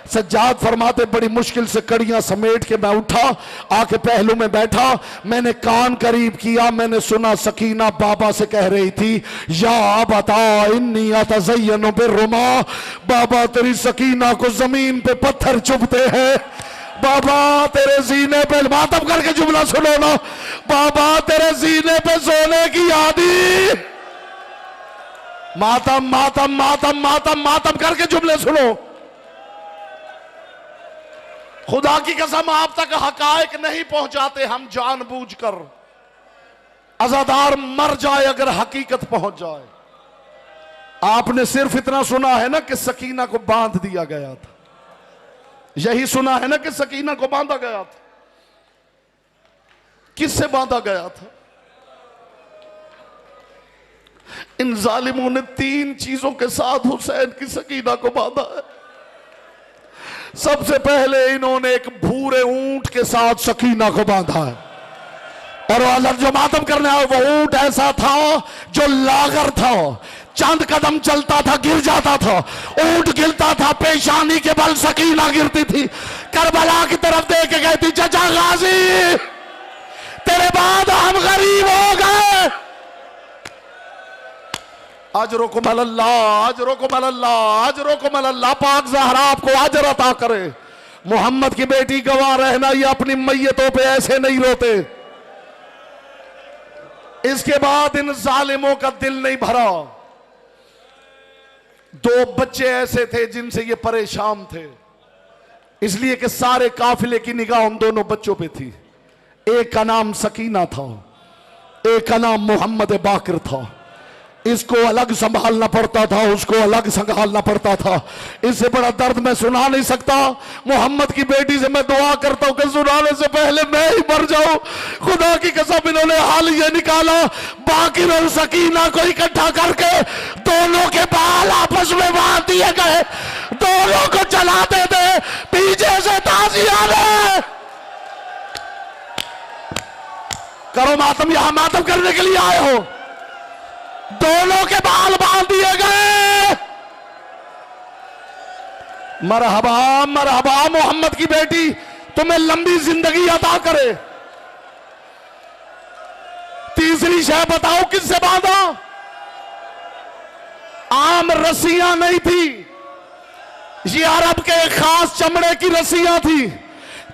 सज्जाद फरमाते, बड़ी मुश्किल से कड़ियां समेट के मैं उठा, आके पहलू में बैठा, मैंने कान करीब किया, मैंने सुना सकीना बाबा से कह रही थी, या बता इन्नी अतज़य्यनु बिर्रुमा, बाबा तेरी सकीना को जमीन पे पत्थर चुभते हैं। बाबा तेरे सीने पे, मातम करके जुमला सुनो ना, बाबा तेरे सीने पे सोने की आदि, मातम मातम मातम मातम मातम करके जुमले सुनो। खुदा की कसम आप तक हकायक नहीं पहुंचाते हम जानबूझकर। अज़ादार मर जाए अगर हकीकत पहुंच जाए। आपने सिर्फ इतना सुना है ना कि सकीना को बांध दिया गया था, यही सुना है ना कि सकीना को बांधा गया था। किससे बांधा गया था? इन जालिमों ने 3 चीजों के साथ हुसैन की सकीना को बांधा है। सबसे पहले इन्होंने एक भूरे ऊंट के साथ सकीना को बांधा है, और अलग जो मातम करने आए वो ऊंट ऐसा था जो लागर था, चंद कदम चलता था गिर जाता था, ऊंट गिरता था, पेशानी के बल सकीना गिरती थी। करबला की तरफ देख के कहती, चचा गाजी तेरे बाद हम गरीब हो गए। अजरुकुम अल्लाह, अजरुकुम अल्लाह, अजरुकुम अल्लाह। पाक ज़हरा आपको अजर अता करे। मोहम्मद की बेटी गवाह रहना, ये अपनी मैयतों पे ऐसे नहीं रोते। इसके बाद इन जालिमों का दिल नहीं भरा। 2 बच्चे ऐसे थे जिनसे ये परेशान थे, इसलिए कि सारे काफिले की निगाह उन दोनों बच्चों पे थी। एक का नाम सकीना था, एक का नाम मोहम्मद बाकिर था। इसको अलग संभालना पड़ता था, उसको अलग संभालना पड़ता था। इससे बड़ा दर्द मैं सुना नहीं सकता। मोहम्मद की बेटी से मैं दुआ करता हूं कि सुनाने से पहले मैं ही मर जाऊं। खुदा की कसम इन्होंने हाल ये निकाला, बाकिर और सकीना को इकट्ठा करके दोनों के बाल आपस में बांध दिए गए, दोनों को चलाते थे पीछे से ताजिया में। करो मातम, यहां मातम करने के लिए आए हो। दोनों के बाल बांध दिए गए। मरहबा मरहबा, मोहम्मद की बेटी तुम्हें लंबी जिंदगी अता करे। तीसरी शय बताओ किससे बांधा? आम रस्सियां नहीं थी, ये अरब के खास चमड़े की रस्सियां थी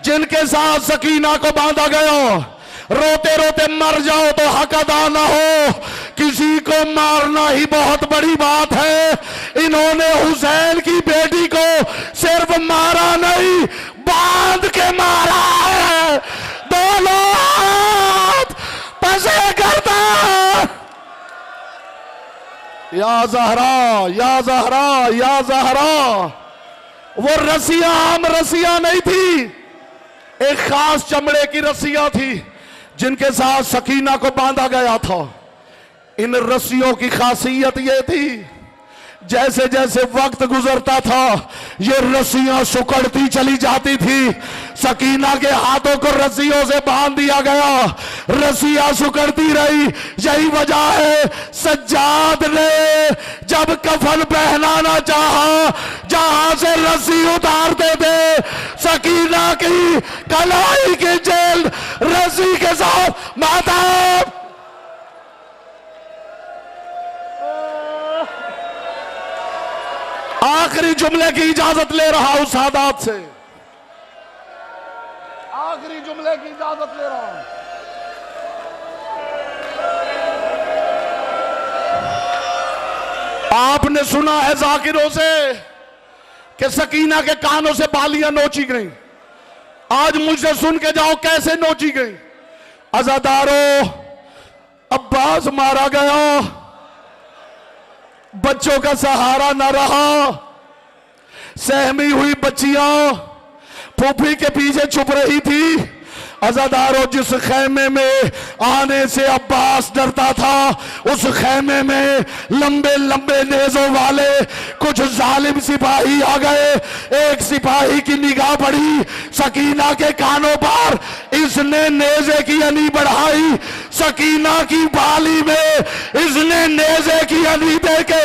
जिनके साथ सकीना को बांधा गया। रोते रोते मर जाओ तो हक अदा ना हो, किसी को मारना ही बहुत बड़ी बात है। इन्होंने हुसैन की बेटी को सिर्फ मारा नहीं, बांध के मारा है। दोनों हाथ पसे करता। या ज़हरा, या ज़हरा, या ज़हरा। वो रस्सियां आम रस्सियां नहीं थी, एक खास चमड़े की रस्सियां थी जिनके साथ सकीना को बांधा गया था। इन रस्सियों की खासियत यह थी, जैसे जैसे वक्त गुजरता था ये रस्सियां सुकड़ती चली जाती थी। सकीना के हाथों को रस्सियों से बांध दिया गया, रस्सियां सुकड़ती रही। यही वजह है सज्जाद ने जब कफन पहनाना चाहा, जहां से रस्सी उतारते थे, सकीना की कलाई की जेल रस्सी के साथ माता। आखिरी जुमले की इजाजत ले रहा हूं सादात से, आखिरी जुमले की इजाजत ले रहा हूं। आपने सुना है जाकिरों से कि सकीना के कानों से बालियां नोची गई। आज मुझसे सुन के जाओ कैसे नोची गई। अज़ादारों, अब्बास मारा गया, बच्चों का सहारा न रहा, सहमी हुई बच्चियां फूफी के पीछे छुप रही थी। अज़ादारों, जिस खेमे में आने से अब्बास डरता था, उस खेमे में लंबे लंबे नेजों वाले कुछ जालिम सिपाही आ गए। एक सिपाही की निगाह पड़ी सकीना के कानों पर, इसने नेजे की अनी बढ़ाई। सकीना की बाली में इसने नेजे की अनी देके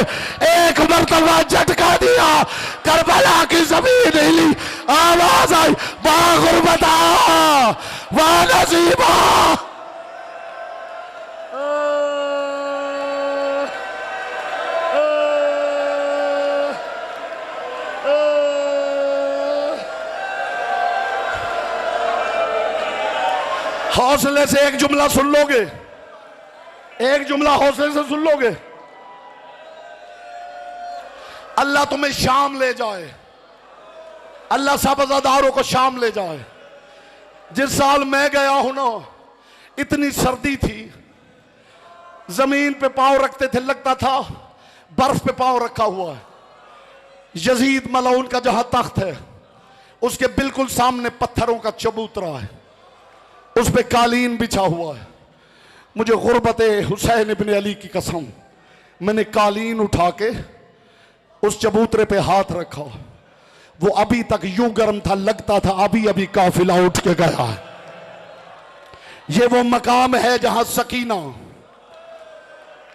एक मर्तबा झटका दिया। करबला की जमीन हिली, आवाज आई, वाह गुर्बता, वाह नसीबा। हौसले से एक जुमला सुन लोगे, एक जुमला हौसले से सुन लोगे। अल्लाह तुम्हें शाम ले जाए, अल्लाह सब अज़ादारों को शाम ले जाए। जिस साल मैं गया हूं ना, इतनी सर्दी थी, जमीन पे पांव रखते थे लगता था बर्फ पे पांव रखा हुआ है। यजीद मलऊन का जहां तख्त है उसके बिल्कुल सामने पत्थरों का चबूतरा है, उस पे कालीन बिछा हुआ है। मुझे गुर्बत हुसैन इब्न अली की कसम, मैंने कालीन उठा के उस चबूतरे पे हाथ रखा, वो अभी तक यूं गर्म था लगता था अभी अभी काफिला उठ के गया है। ये वो मकाम है जहां सकीना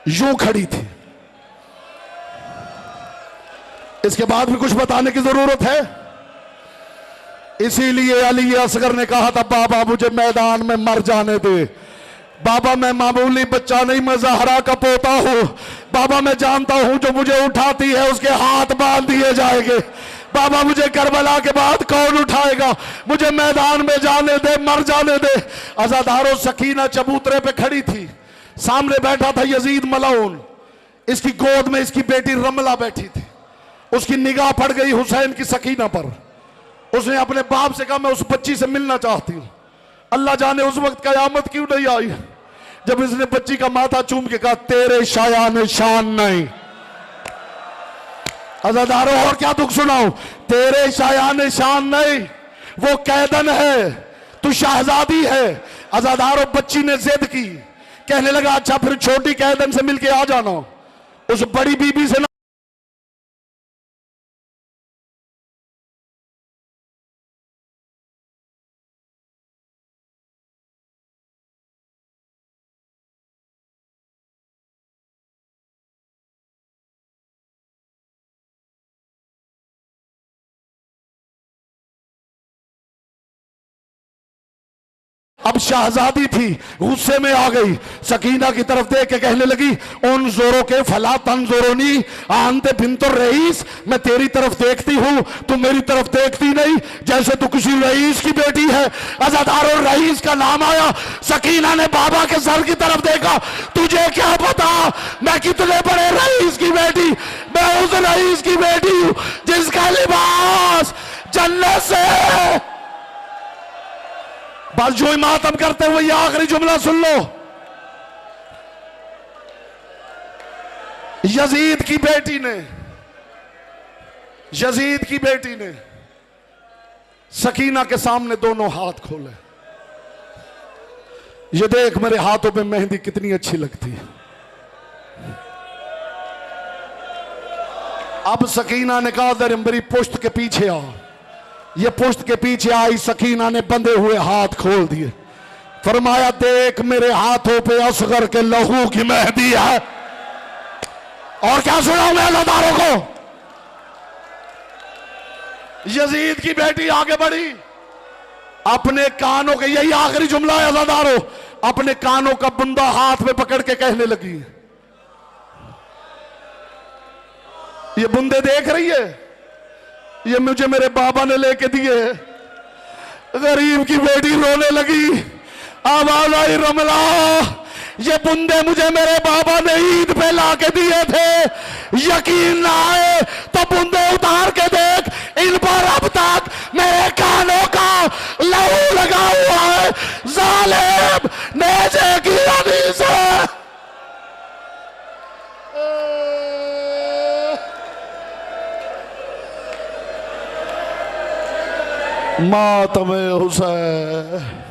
यूं खड़ी थी। इसके बाद भी कुछ बताने की जरूरत है। इसीलिए अली असगर ने कहा था, बाबा मुझे मैदान में मर जाने दे। बाबा मैं मामूली बच्चा नहीं, मैं ज़हरा का पोता हूं। बाबा मैं जानता हूं जो मुझे उठाती है उसके हाथ बांध दिए जाएंगे। बाबा मुझे करबला के बाद कौन उठाएगा, मुझे मैदान में जाने दे, मर जाने दे। अज़ादारों, सकीना चबूतरे पे खड़ी थी, सामने बैठा था यजीद मलऊन, इसकी गोद में इसकी बेटी रमला बैठी थी। उसकी निगाह पड़ गई हुसैन की सकीना पर। उसने अपने बाप से कहा मैं उस बच्ची से मिलना चाहती हूं। अल्लाह जाने उस वक्त कयामत क्यों नहीं आई जब इसने बच्ची का माथा चूम के कहा तेरे शायान शान नहीं। अज़ादारों, और क्या दुख सुनाऊं, तेरे शायान शान नहीं, वो कैदन है, तू शहजादी है। अज़ादारों, बच्ची ने जिद की, कहने लगा अच्छा फिर छोटी कैदन से मिलके आ जाना। उस बड़ी बीबी से अब शहजादी थी, गुस्से में आ गई, सकीना की तरफ देख के कहने लगी उन जोरों के फला तन जोरोनी आंते बिन तो रईस, मैं तेरी तरफ देखती हूं, तू मेरी तरफ देखती नहीं, जैसे तू किसी रईस की बेटी है। अज़ादारों, रईस का नाम आया, सकीना ने बाबा के सर की तरफ देखा, तुझे क्या पता मैं कितने बड़े रईस की बेटी, मैं उस रईस की बेटी हूं जिसका लिबास जन्नत से। बस जो मातम करते हुए ये आखिरी जुमला सुन लो, यजीद की बेटी ने सकीना के सामने दोनों हाथ खोले, ये देख मेरे हाथों पे मेहंदी कितनी अच्छी लगती है। अब सकीना ने कहा दर मेरी पुश्त के पीछे आ। ये पुश्त के पीछे आई, सकीना ने बंधे हुए हाथ खोल दिए, फरमाया देख मेरे हाथों पे असगर के लहू की मेहंदी है। और क्या सुनाऊं मैं अज़ादारों को। यजीद की बेटी आगे बढ़ी, अपने कानों के, यही आखिरी जुमला है अज़ादारों, अपने कानों का बुंदा हाथ में पकड़ के कहने लगी, ये बुंदे देख रही है, ये मुझे मेरे बाबा ने लेके दिए। गरीब की बेटी रोने लगी, आवाज आई रमला, ये बुंदे मुझे मेरे बाबा ने ईद पे ला के दिए थे, यकीन ना आए तो बुंदे उतार के देख, इन पर अब तक मेरे कानों का लहू लगा हुआ है, जालिम नेज़े की अनी से। मातम हुसैन